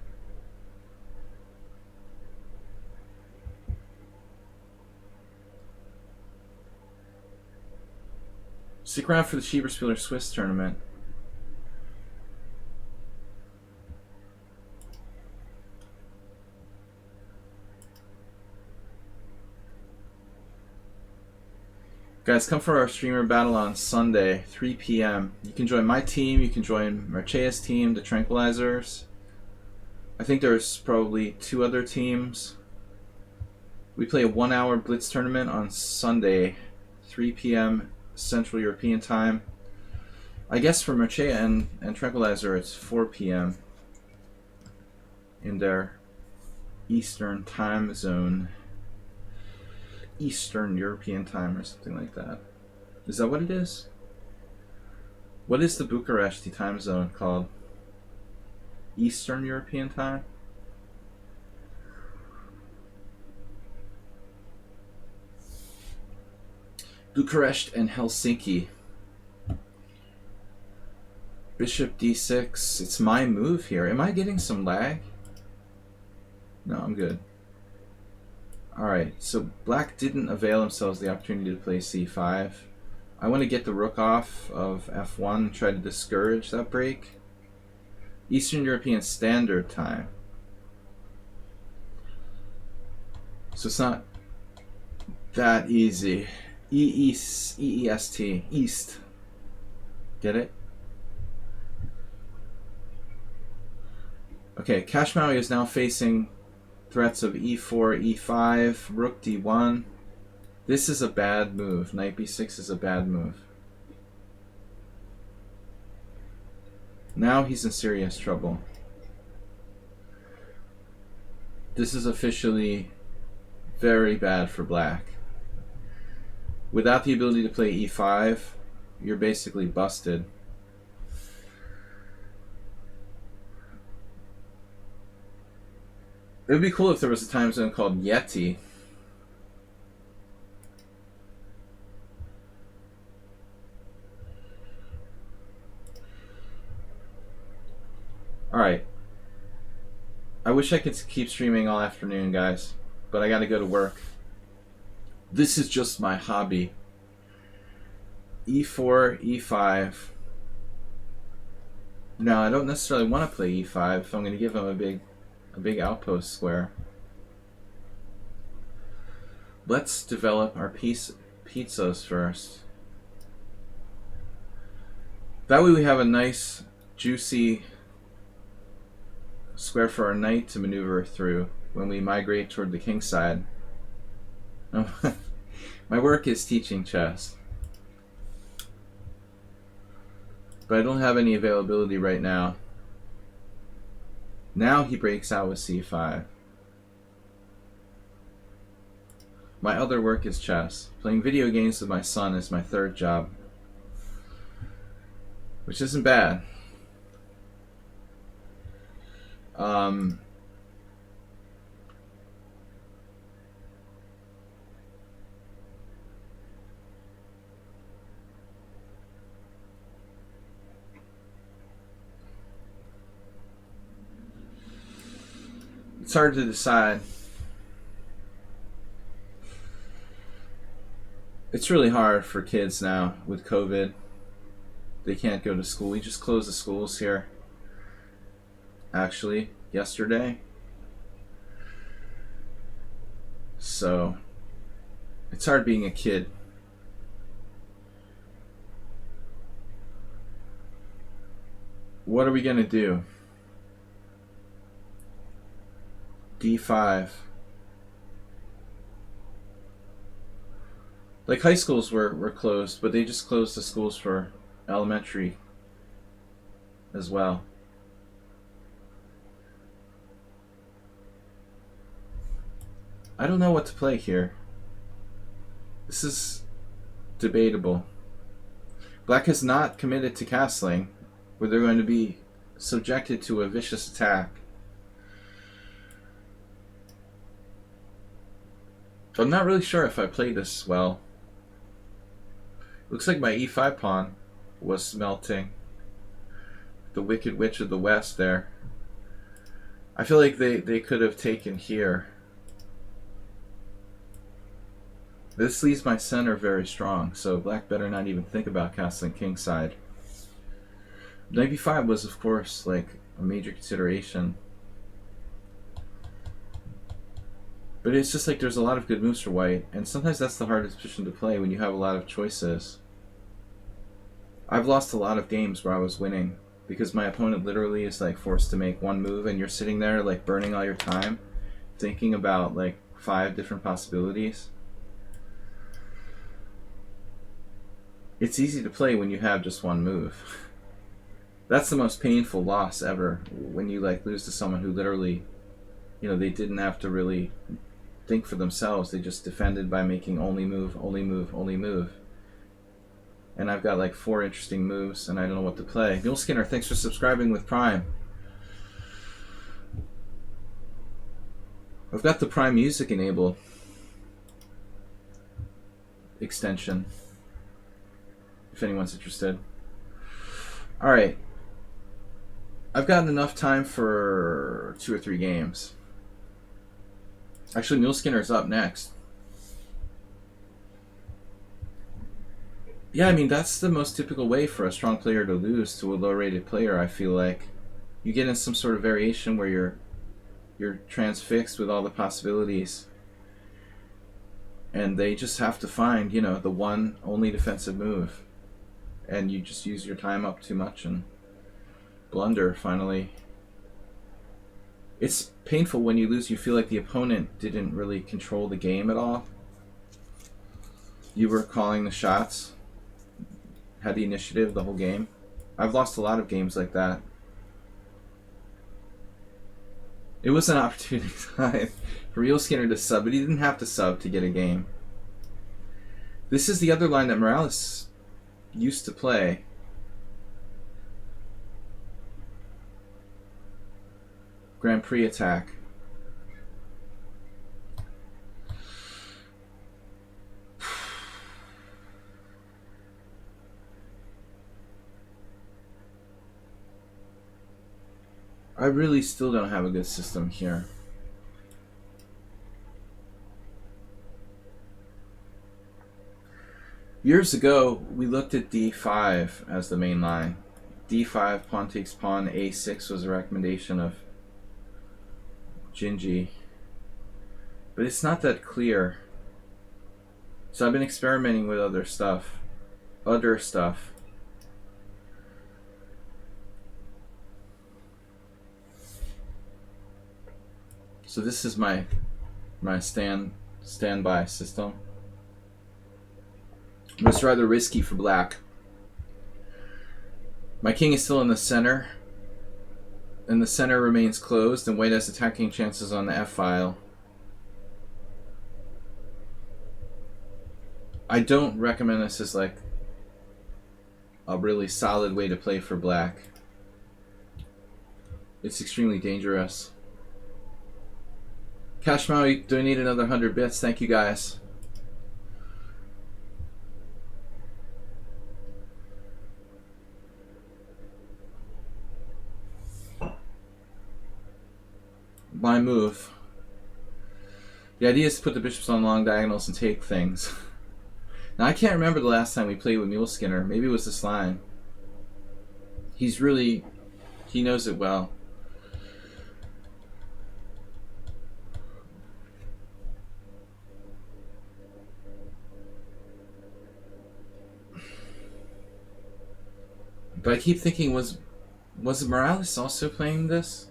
Stick around for the Schieberspieler Swiss tournament. Guys, come for our streamer battle on Sunday, 3 p.m. You can join my team, you can join Mircea's team, the Tranquilizers. I think there's probably 2 other teams. We play a 1-hour Blitz tournament on Sunday, 3 p.m. Central European time. I guess for Mircea and Tranquilizer it's 4 p.m. in their Eastern time zone. Eastern European time or something like that. Is that what it is? What is the Bucharesti time zone called? Eastern European time? Bucharest and Helsinki. Bishop d6. It's my move here. Am I getting some lag? No, I'm good. Alright, so black didn't avail themselves the opportunity to play c5. I want to get the rook off of f1 and try to discourage that break. Eastern European Standard Time. So it's not that easy. EEST. East. Get it? Okay, Kashmaui is now facing threats of e4, e5, rook d1. This is a bad move. Knight b6 is a bad move. Now he's in serious trouble. This is officially very bad for black. Without the ability to play e5, you're basically busted. It would be cool if there was a time zone called Yeti. Alright. I wish I could keep streaming all afternoon, guys, but I gotta go to work. This is just my hobby. e4, e5. Now, I don't necessarily want to play e5 if I'm going to give him a big outpost square. Let's develop our pizzas first. That way we have a nice, juicy square for our knight to maneuver through when we migrate toward the king side. My work is teaching chess, but I don't have any availability right now. Now he breaks out with c5. My other work is chess. Playing video games with my son is my third job, which isn't bad. It's hard to decide. It's really hard for kids now with COVID. They can't go to school. We just closed the schools here, actually, yesterday. So, it's hard being a kid. What are we going to do? D5. Like, high schools were closed, but they just closed the schools for elementary as well. I don't know what to play here. This is debatable. Black has not committed to castling, where they're going to be subjected to a vicious attack. I'm not really sure if I played this well. Looks like my e5 pawn was melting. The Wicked Witch of the West there. I feel like they could have taken here. This leaves my center very strong, so black better not even think about castling kingside. Knight b5 was, of course, like a major consideration. But it's just like there's a lot of good moves for white, and sometimes that's the hardest position to play when you have a lot of choices. I've lost a lot of games where I was winning because my opponent literally is like forced to make one move, and you're sitting there like burning all your time thinking about like 5 different possibilities. It's easy to play when you have just one move. That's the most painful loss ever, when you like lose to someone who literally, you know, they didn't have to really think for themselves. They just defended by making only move, only move, only move. And I've got like 4 interesting moves and I don't know what to play. Neil Skinner, thanks for subscribing with Prime. I've got the Prime Music enabled extension, if anyone's interested. Alright. I've gotten enough time for 2 or 3 games. Actually, Neil Skinner's up next. Yeah, I mean, that's the most typical way for a strong player to lose to a low-rated player, I feel like. You get in some sort of variation where you're transfixed with all the possibilities. And they just have to find, you know, the one only defensive move. And you just use your time up too much and blunder, finally. It's painful when you lose. You feel like the opponent didn't really control the game at all. You were calling the shots, had the initiative the whole game. I've lost a lot of games like that. It was an opportunity time for Neil Skinner to sub, but he didn't have to sub to get a game. This is the other line that Morales used to play. Grand Prix attack. I really still don't have a good system here. Years ago, we looked at d5 as the main line. d5, pawn takes pawn, a6 was a recommendation of Gingy. But it's not that clear. So I've been experimenting with other stuff. So this is my standby system. It's rather risky for black. My king is still in the center, and the center remains closed, and white has attacking chances on the f-file. I don't recommend this as like a really solid way to play for black. It's extremely dangerous. Cash Maui donated another 100 bits. Thank you guys. My move. The idea is to put the bishops on long diagonals and take things. Now, I can't remember the last time we played with Mule Skinner. Maybe it was this line. He knows it well. But I keep thinking, was it Morales also playing this?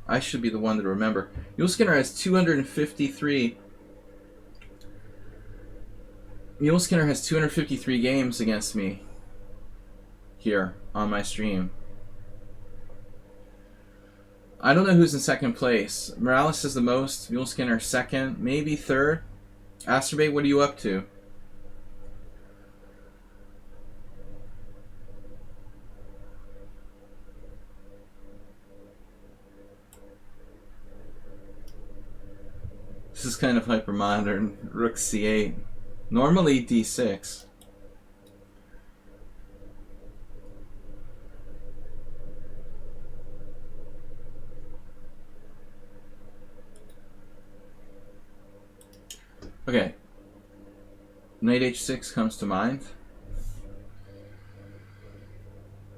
I should be the one to remember. Mule Skinner has 253. Mule Skinner has 253 games against me here on my stream. I don't know who's in second place. Morales is the most. Mule Skinner second, maybe third. Asterbait, what are you up to? This is kind of hyper modern. Rook c8. Normally d6. Okay. Knight h6 comes to mind.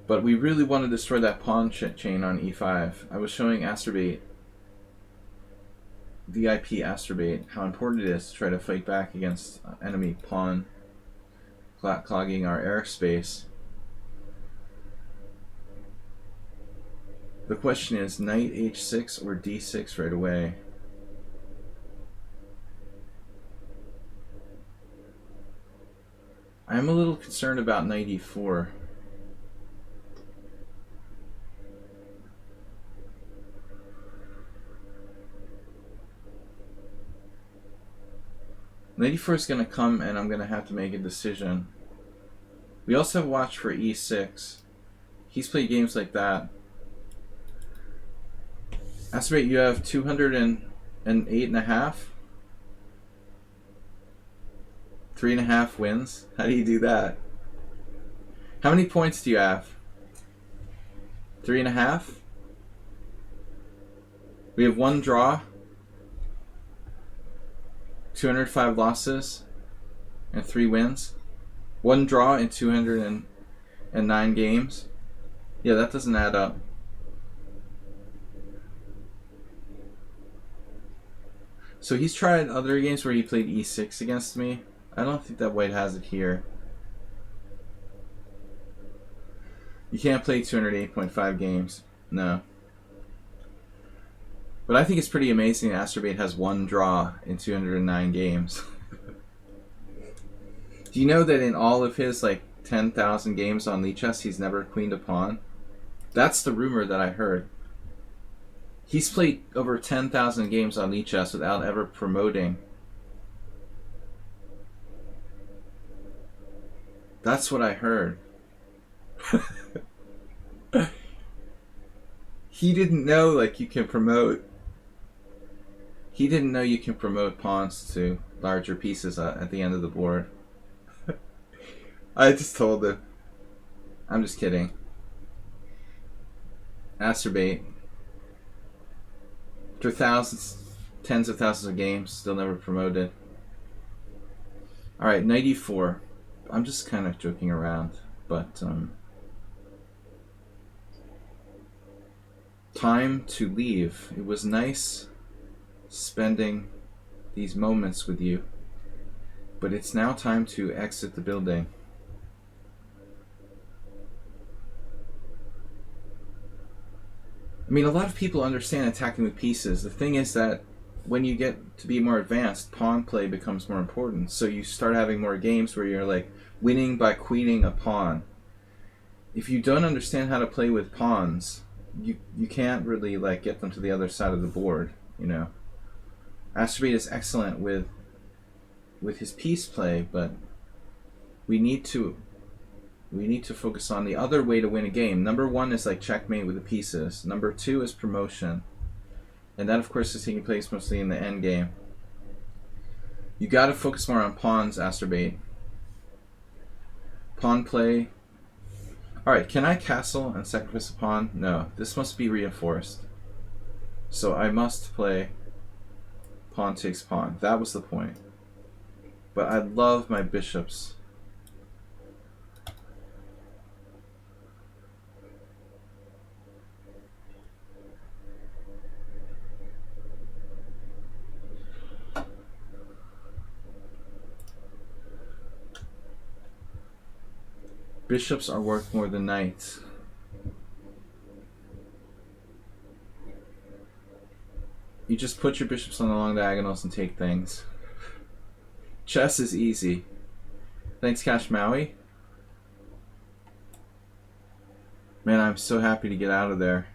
But we really want to destroy that pawn chain on e5. I was showing Asterbait, VIP Asterbait, how important it is to try to fight back against enemy pawn clogging our airspace. The question is knight h6 or d6 right away. I'm a little concerned about knight e4. Knight e4 is going to come and I'm going to have to make a decision. We also have watch for e6. He's played games like that. Asterbait, you have 208.5? 3.5 wins? How do you do that? How many points do you have? 3.5? We have 1 draw, 205 losses, and 3 wins. 1 draw in 209 games. Yeah, that doesn't add up. So he's tried other games where he played e6 against me. I don't think that white has it here. You can't play 208.5 games. No. But I think it's pretty amazing that Asterbait has 1 draw in 209 games. Do you know that in all of his 10,000 games on lichess, he's never queened a pawn? That's the rumor that I heard. He's played over 10,000 games on lichess without ever promoting. That's what I heard. He didn't know you can promote. He didn't know you can promote pawns to larger pieces at the end of the board. I just told him. I'm just kidding. Asterbait. After tens of thousands of games, still never promoted. Alright, knight e4. I'm just kind of joking around, but time to leave. It was nice spending these moments with you, but it's now time to exit the building. I mean, a lot of people understand attacking with pieces. The thing is that when you get to be more advanced, pawn play becomes more important. So you start having more games where you're winning by queening a pawn. If you don't understand how to play with pawns, you can't really get them to the other side of the board, you know. Asterbait is excellent with his piece play, but we need to focus on the other way to win a game. Number 1 is checkmate with the pieces. Number 2 is promotion. And that, of course, is taking place mostly in the end game. You got to focus more on pawns, Asterbait. Pawn play. Alright, can I castle and sacrifice a pawn? No, this must be reinforced. So I must play pawn takes pawn. That was the point. But I love my bishops. Bishops are worth more than knights. You just put your bishops on the long diagonals and take things. Chess is easy. Thanks, Cash Maui. Man, I'm so happy to get out of there.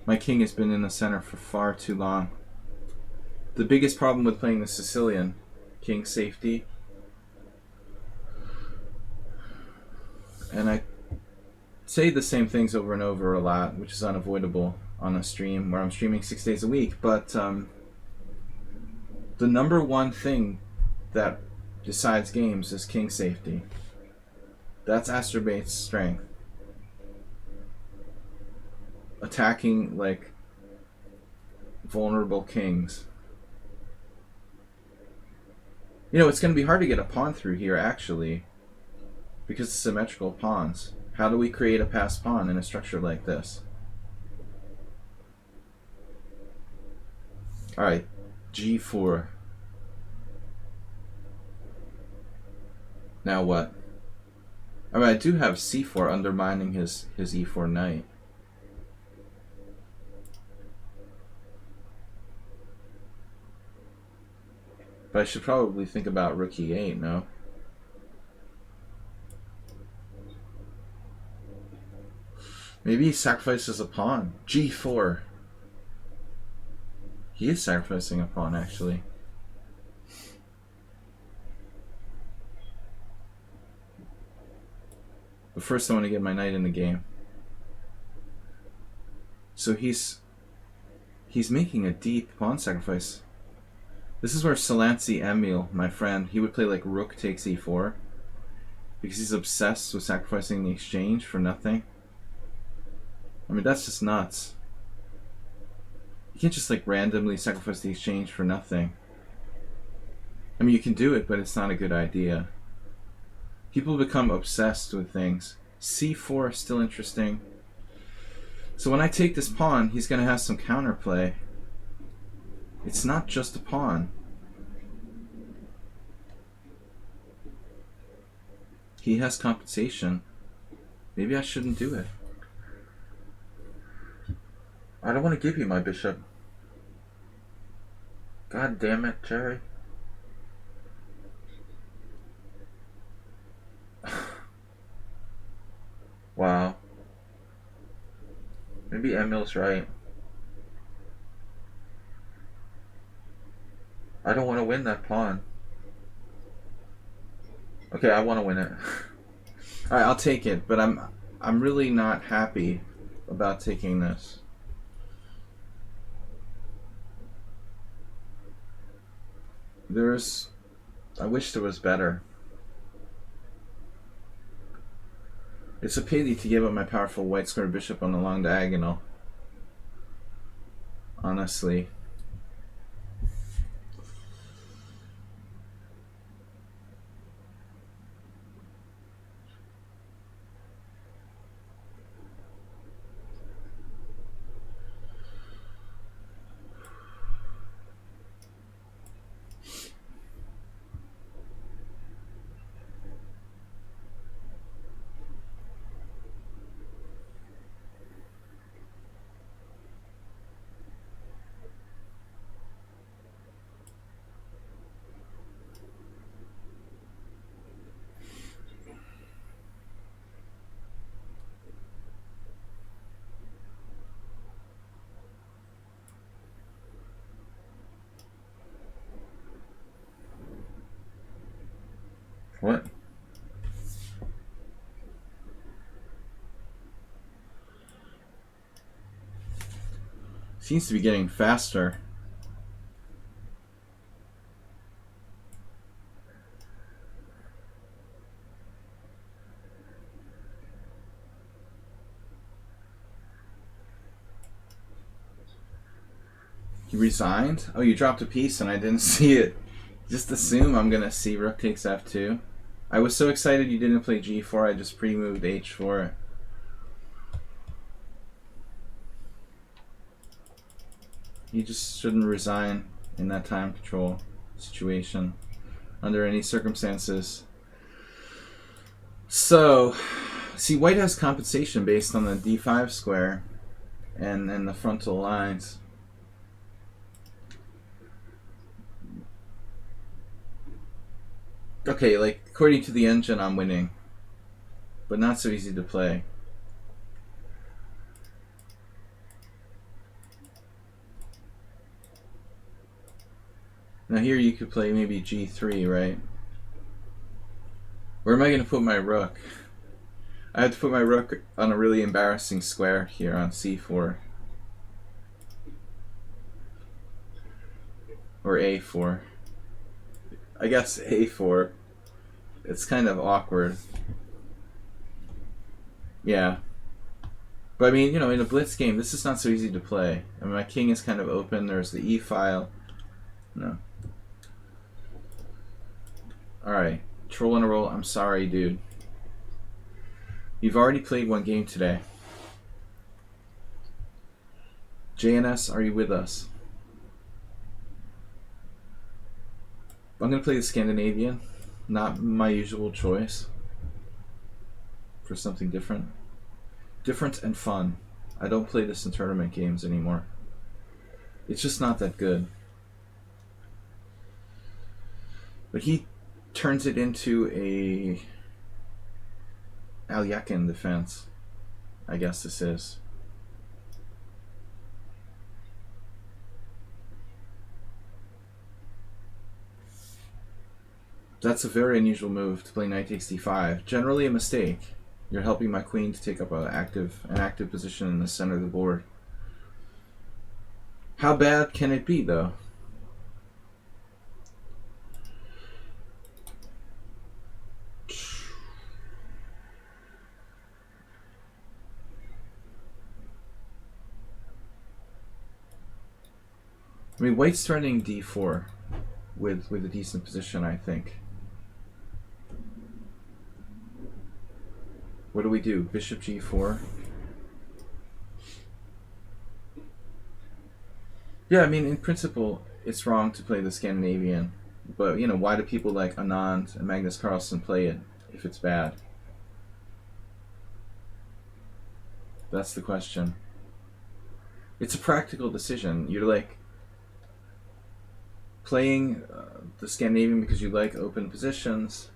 My king has been in the center for far too long. The biggest problem with playing the Sicilian, king safety. And I say the same things over and over a lot, which is unavoidable on a stream where I'm streaming 6 days a week. But the number one thing that decides games is king safety. That's Asturbate's strength. Attacking like vulnerable kings. You know, it's going to be hard to get a pawn through here actually, because of symmetrical pawns. How do we create a passed pawn in a structure like this? Alright, g4. Now what? I mean, I do have c4 undermining his e4 knight. But I should probably think about rook e8, no? Maybe he sacrifices a pawn. g4. He is sacrificing a pawn, actually. But first I want to get my knight in the game. So he's making a deep pawn sacrifice. This is where Salanci Emil, my friend, he would play like rook takes e4. Because he's obsessed with sacrificing the exchange for nothing. I mean, that's just nuts. You can't just like randomly sacrifice the exchange for nothing. I mean, you can do it, but it's not a good idea. People become obsessed with things. c4 is still interesting. So when I take this pawn, he's going to have some counterplay. It's not just a pawn. He has compensation. Maybe I shouldn't do it. I don't want to give you my bishop. God damn it, Jerry. Wow. Maybe Emil's right. I don't want to win that pawn. Okay, I want to win it. Alright, I'll take it, but I'm really not happy about taking this. I wish there was better. It's a pity to give up my powerful white square bishop on the long diagonal. Honestly. What? Seems to be getting faster. He resigned? Oh, you dropped a piece and I didn't see it. Just assume I'm gonna see rook takes f2. I was so excited you didn't play g4, I just pre-moved h4. You just shouldn't resign in that time control situation under any circumstances. So, see, white has compensation based on the d5 square and the frontal lines. Okay, like, according to the engine, I'm winning. But not so easy to play. Now here you could play maybe g3, right? Where am I going to put my rook? I have to put my rook on a really embarrassing square here on c4. Or a4. I guess a4. It's kind of awkward. Yeah. But I mean, you know, in a blitz game, this is not so easy to play. I mean, my king is kind of open. There's the e file. No. Alright. Troll on a roll. I'm sorry, dude. You've already played one game today. JNS, are you with us? I'm going to play the Scandinavian. Not my usual choice. For something different. Different and fun. I don't play this in tournament games anymore. It's just not that good. But he turns it into a Alyakin defense. I guess this is. That's a very unusual move to play knight takes d5. Generally a mistake. You're helping my queen to take up an active position in the center of the board. How bad can it be, though? I mean, white's starting d4 with a decent position, I think. What do we do? Bishop g4. Yeah, I mean, in principle, it's wrong to play the Scandinavian. But, you know, why do people like Anand and Magnus Carlsen play it if it's bad? That's the question. It's a practical decision. You're like playing the Scandinavian because you like open positions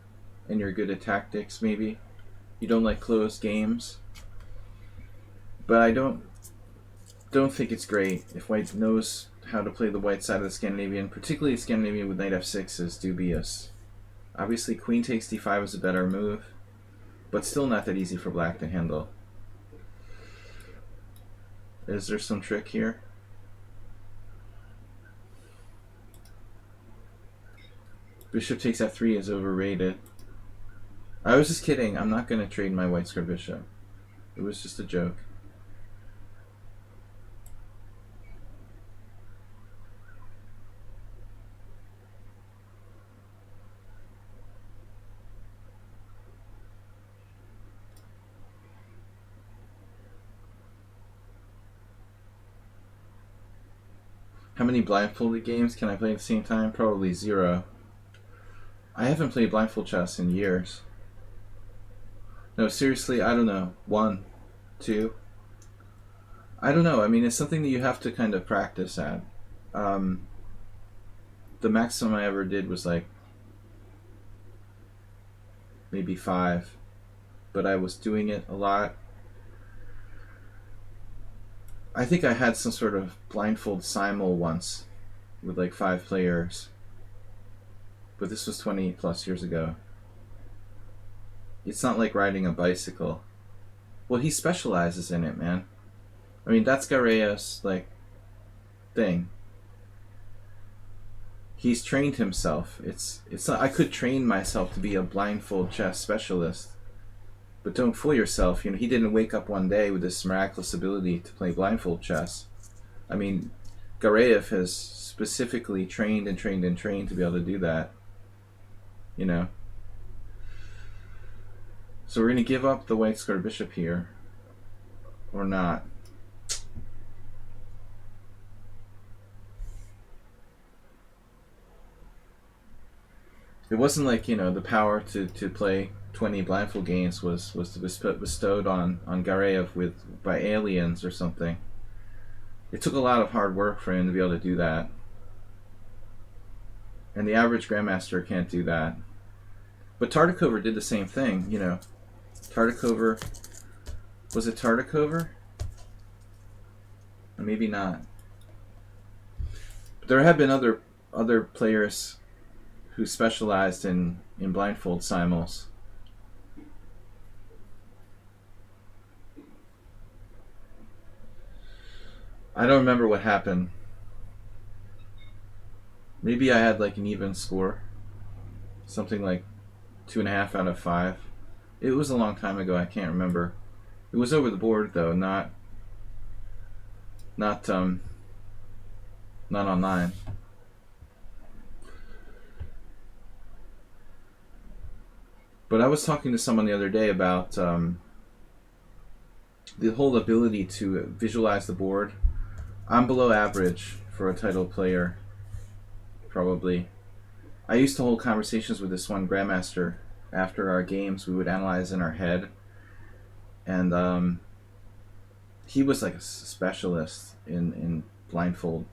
and you're good at tactics, maybe. You don't like closed games. But I don't think it's great if white knows how to play the white side of the Scandinavian, particularly Scandinavian with knight f6 is dubious. Obviously queen takes d5 is a better move, but still not that easy for black to handle. Is there some trick here? Bishop takes f3 is overrated. I was just kidding. I'm not going to trade my white square bishop. It was just a joke. How many blindfolded games can I play at the same time? Probably 0. I haven't played blindfold chess in years. No, seriously, I don't know. 1, 2. I don't know. I mean, it's something that you have to kind of practice at. The maximum I ever did was like maybe 5. But I was doing it a lot. I think I had some sort of blindfold simul once with like 5 players. But this was 20 plus years ago. It's not like riding a bicycle. Well, he specializes in it, man. I mean, that's Garea's, like, thing. He's trained himself. It's not, I could train myself to be a blindfold chess specialist. But don't fool yourself. He didn't wake up one day with this miraculous ability to play blindfold chess. I mean, Gareev has specifically trained and trained and trained to be able to do that. You know? So we're going to give up the white square bishop here. Or not. It wasn't like, you know, the power to play 20 blindfold games was bestowed on Gareev by aliens or something. It took a lot of hard work for him to be able to do that. And the average grandmaster can't do that. But Tartakover did the same thing, you know. Tartakover, was it Tartakover? Or maybe not. But there have been other players who specialized in blindfold simuls. I don't remember what happened. Maybe I had like an even score. Something like 2.5 out of 5. It was a long time ago, I can't remember. It was over the board though, not online. But I was talking to someone the other day about the whole ability to visualize the board. I'm below average for a title player, probably. I used to hold conversations with this one grandmaster after our games. We would analyze in our head, and he was like a specialist in blindfold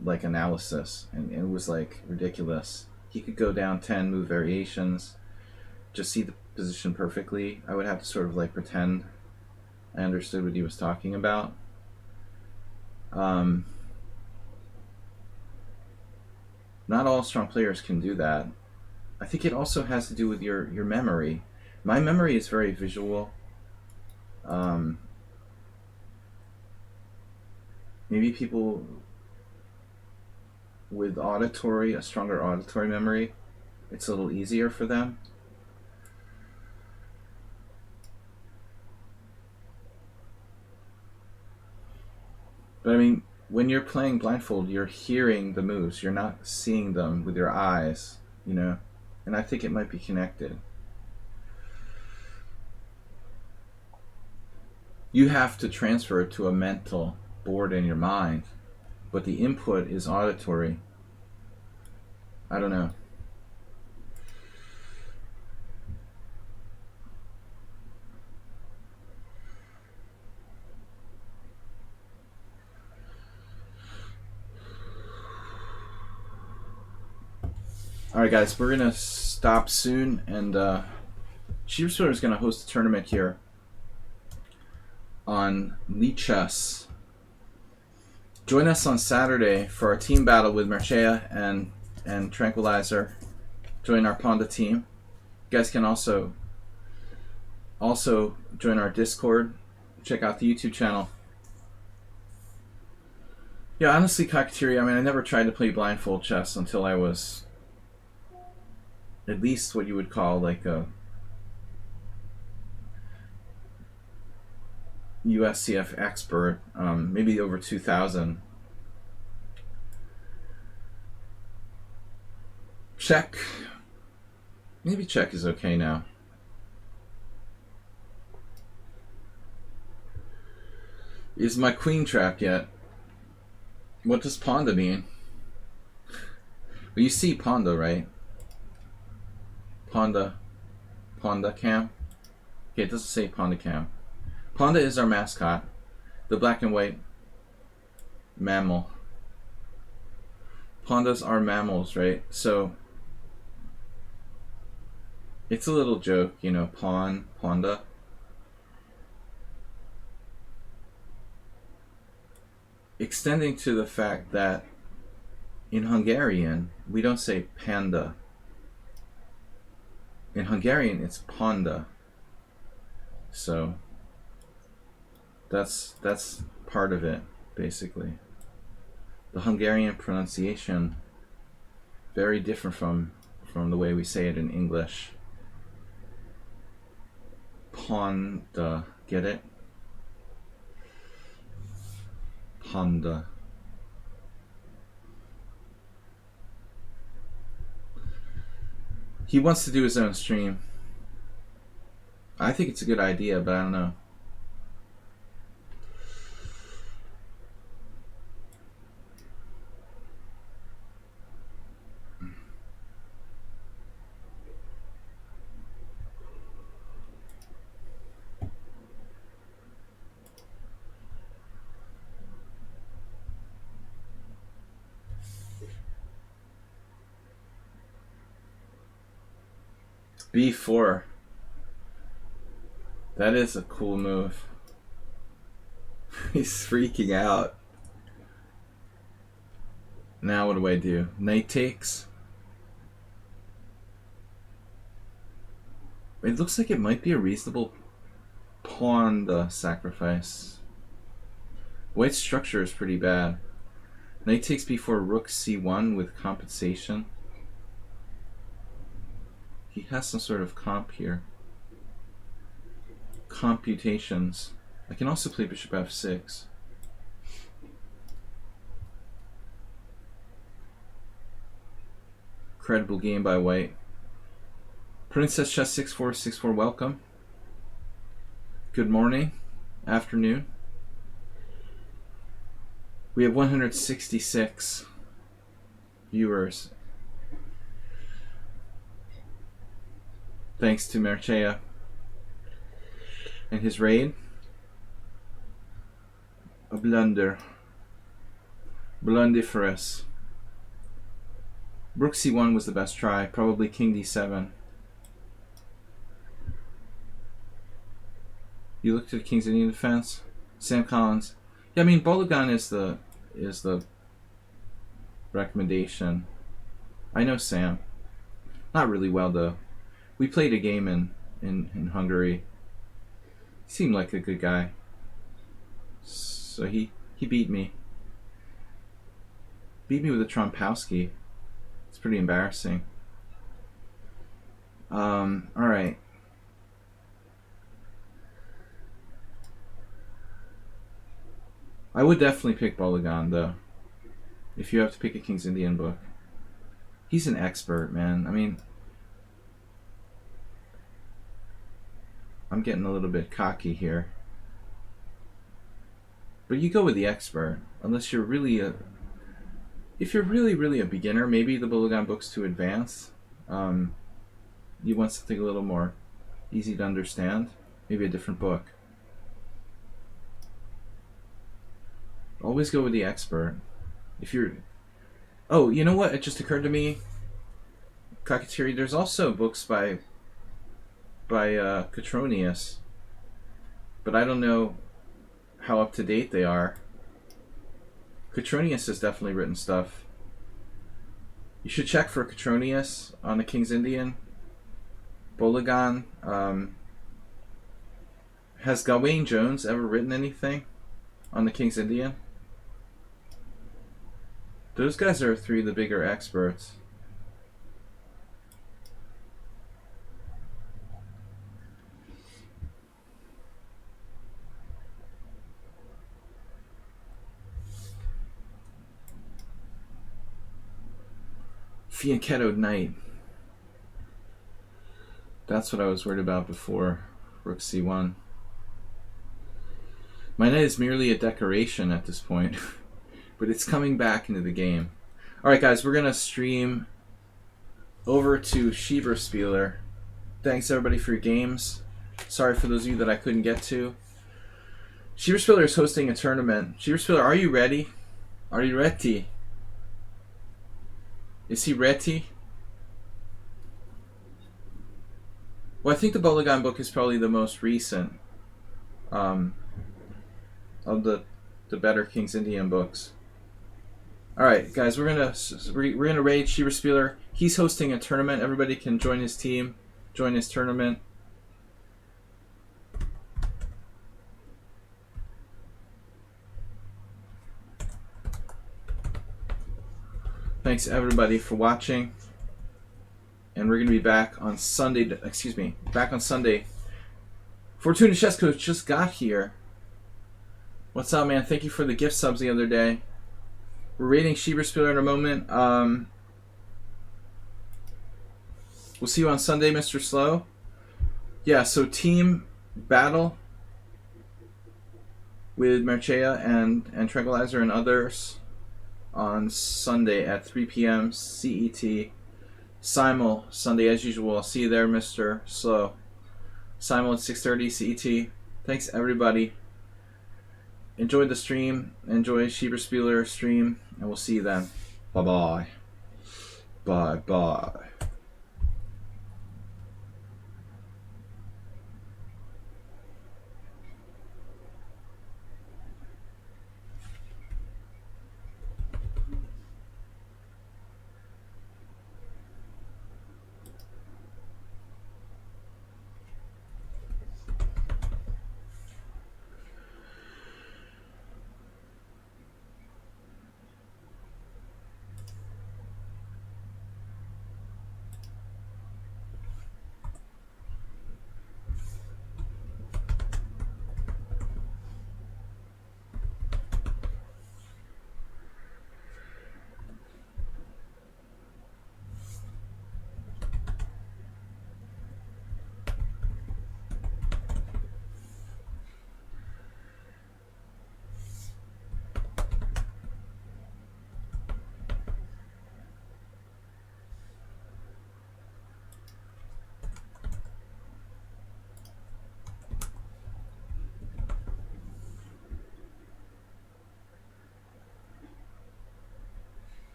like analysis, and it was like ridiculous. He could go down 10 move variations, just see the position perfectly. I would have to sort of like pretend I understood what he was talking about. Not all strong players can do that. I think it also has to do with your memory. My memory is very visual. Maybe people with a stronger auditory memory, it's a little easier for them. But I mean, when you're playing blindfold, you're hearing the moves. You're not seeing them with your eyes, you know? And I think it might be connected. You have to transfer it to a mental board in your mind, but the input is auditory. I don't know. Alright guys, we're going to stop soon, and Sheepswimmer is going to host a tournament here on lichess. Join us on Saturday for our team battle with Mircea and Tranquilizer. Join our Ponda team. You guys can also join our Discord. Check out the YouTube channel. Yeah, honestly, Cockatieri, I mean, I never tried to play blindfold chess until I was at least what you would call like a USCF expert, maybe over 2000. Check. Maybe check is okay now. Is my queen trapped yet? What does Ponda mean? Well, you see Ponda, right? Ponda cam. Okay, it doesn't say Ponda cam. Ponda is our mascot, the black and white mammal. Pandas are mammals, right? So it's a little joke, you know, Ponda. Extending to the fact that in Hungarian, we don't say panda. In Hungarian, it's Ponda. So that's part of it, basically. The Hungarian pronunciation, very different from the way we say it in English. Ponda, get it? Ponda. He wants to do his own stream. I think it's a good idea, but I don't know. B4. That is a cool move. He's freaking out. Now what do I do? Knight takes. It looks like it might be a reasonable pawn to sacrifice. White's structure is pretty bad. Knight takes before rook c1 with compensation. He has some sort of comp here. Computations. I can also play bishop f6. Credible game by white. Princess Chess 6464, welcome. Good morning, afternoon. We have 166 viewers. Thanks to Mircea and his raid. A blunder. Blundiferous. Rook c1 was the best try. Probably king d7. You looked at King's Indian defense. Sam Collins. Yeah, I mean Bologan is the recommendation. I know Sam. Not really well though. We played a game in Hungary. He seemed like a good guy. So he beat me. Beat me with a Trompowski. It's pretty embarrassing. Alright. I would definitely pick Bologan though. If you have to pick a King's Indian book. He's an expert, man. I mean, I'm getting a little bit cocky here. But you go with the expert. Unless you're really if you're really a beginner, maybe the Bologan book's too advanced. You want something a little more easy to understand. Maybe a different book. Always go with the expert. If you're... Oh, you know what? It just occurred to me, Kakatiri, there's also books by Cotronius. But I don't know how up to date they are. Cotronius has definitely written stuff. You should check for Cotronius on the King's Indian. Bologan. Has Gawain Jones ever written anything on the King's Indian? Those guys are three of the bigger experts. Fianchettoed knight. That's what I was worried about before. Rook c1. My knight is merely a decoration at this point. But it's coming back into the game. Alright guys, we're going to stream over to Schieberspieler. Thanks everybody for your games. Sorry for those of you that I couldn't get to. Schieberspieler is hosting a tournament. Schieberspieler, are you ready? Are you ready? Is he ready? Well, I think the Bologan book is probably the most recent of the better King's Indian books. All right, guys, we're gonna raid Schieberspieler. He's hosting a tournament. Everybody can join his team, join his tournament. Thanks everybody for watching, and we're gonna be back on Sunday. Back on Sunday. Fortuna Chess Coach just got here. What's up, man? Thank you for the gift subs the other day. We're rating Schieberspieler in a moment. We'll see you on Sunday, Mr. Slow. Yeah, so team battle with Mircea and Tranquilizer and others on Sunday at 3 p.m. CET. Simul, Sunday as usual. I'll see you there, Mr. Slow. Simul at 6:30 CET. Thanks, everybody. Enjoy the stream. Enjoy Schieberspieler stream. And we'll see you then. Bye-bye. Bye-bye.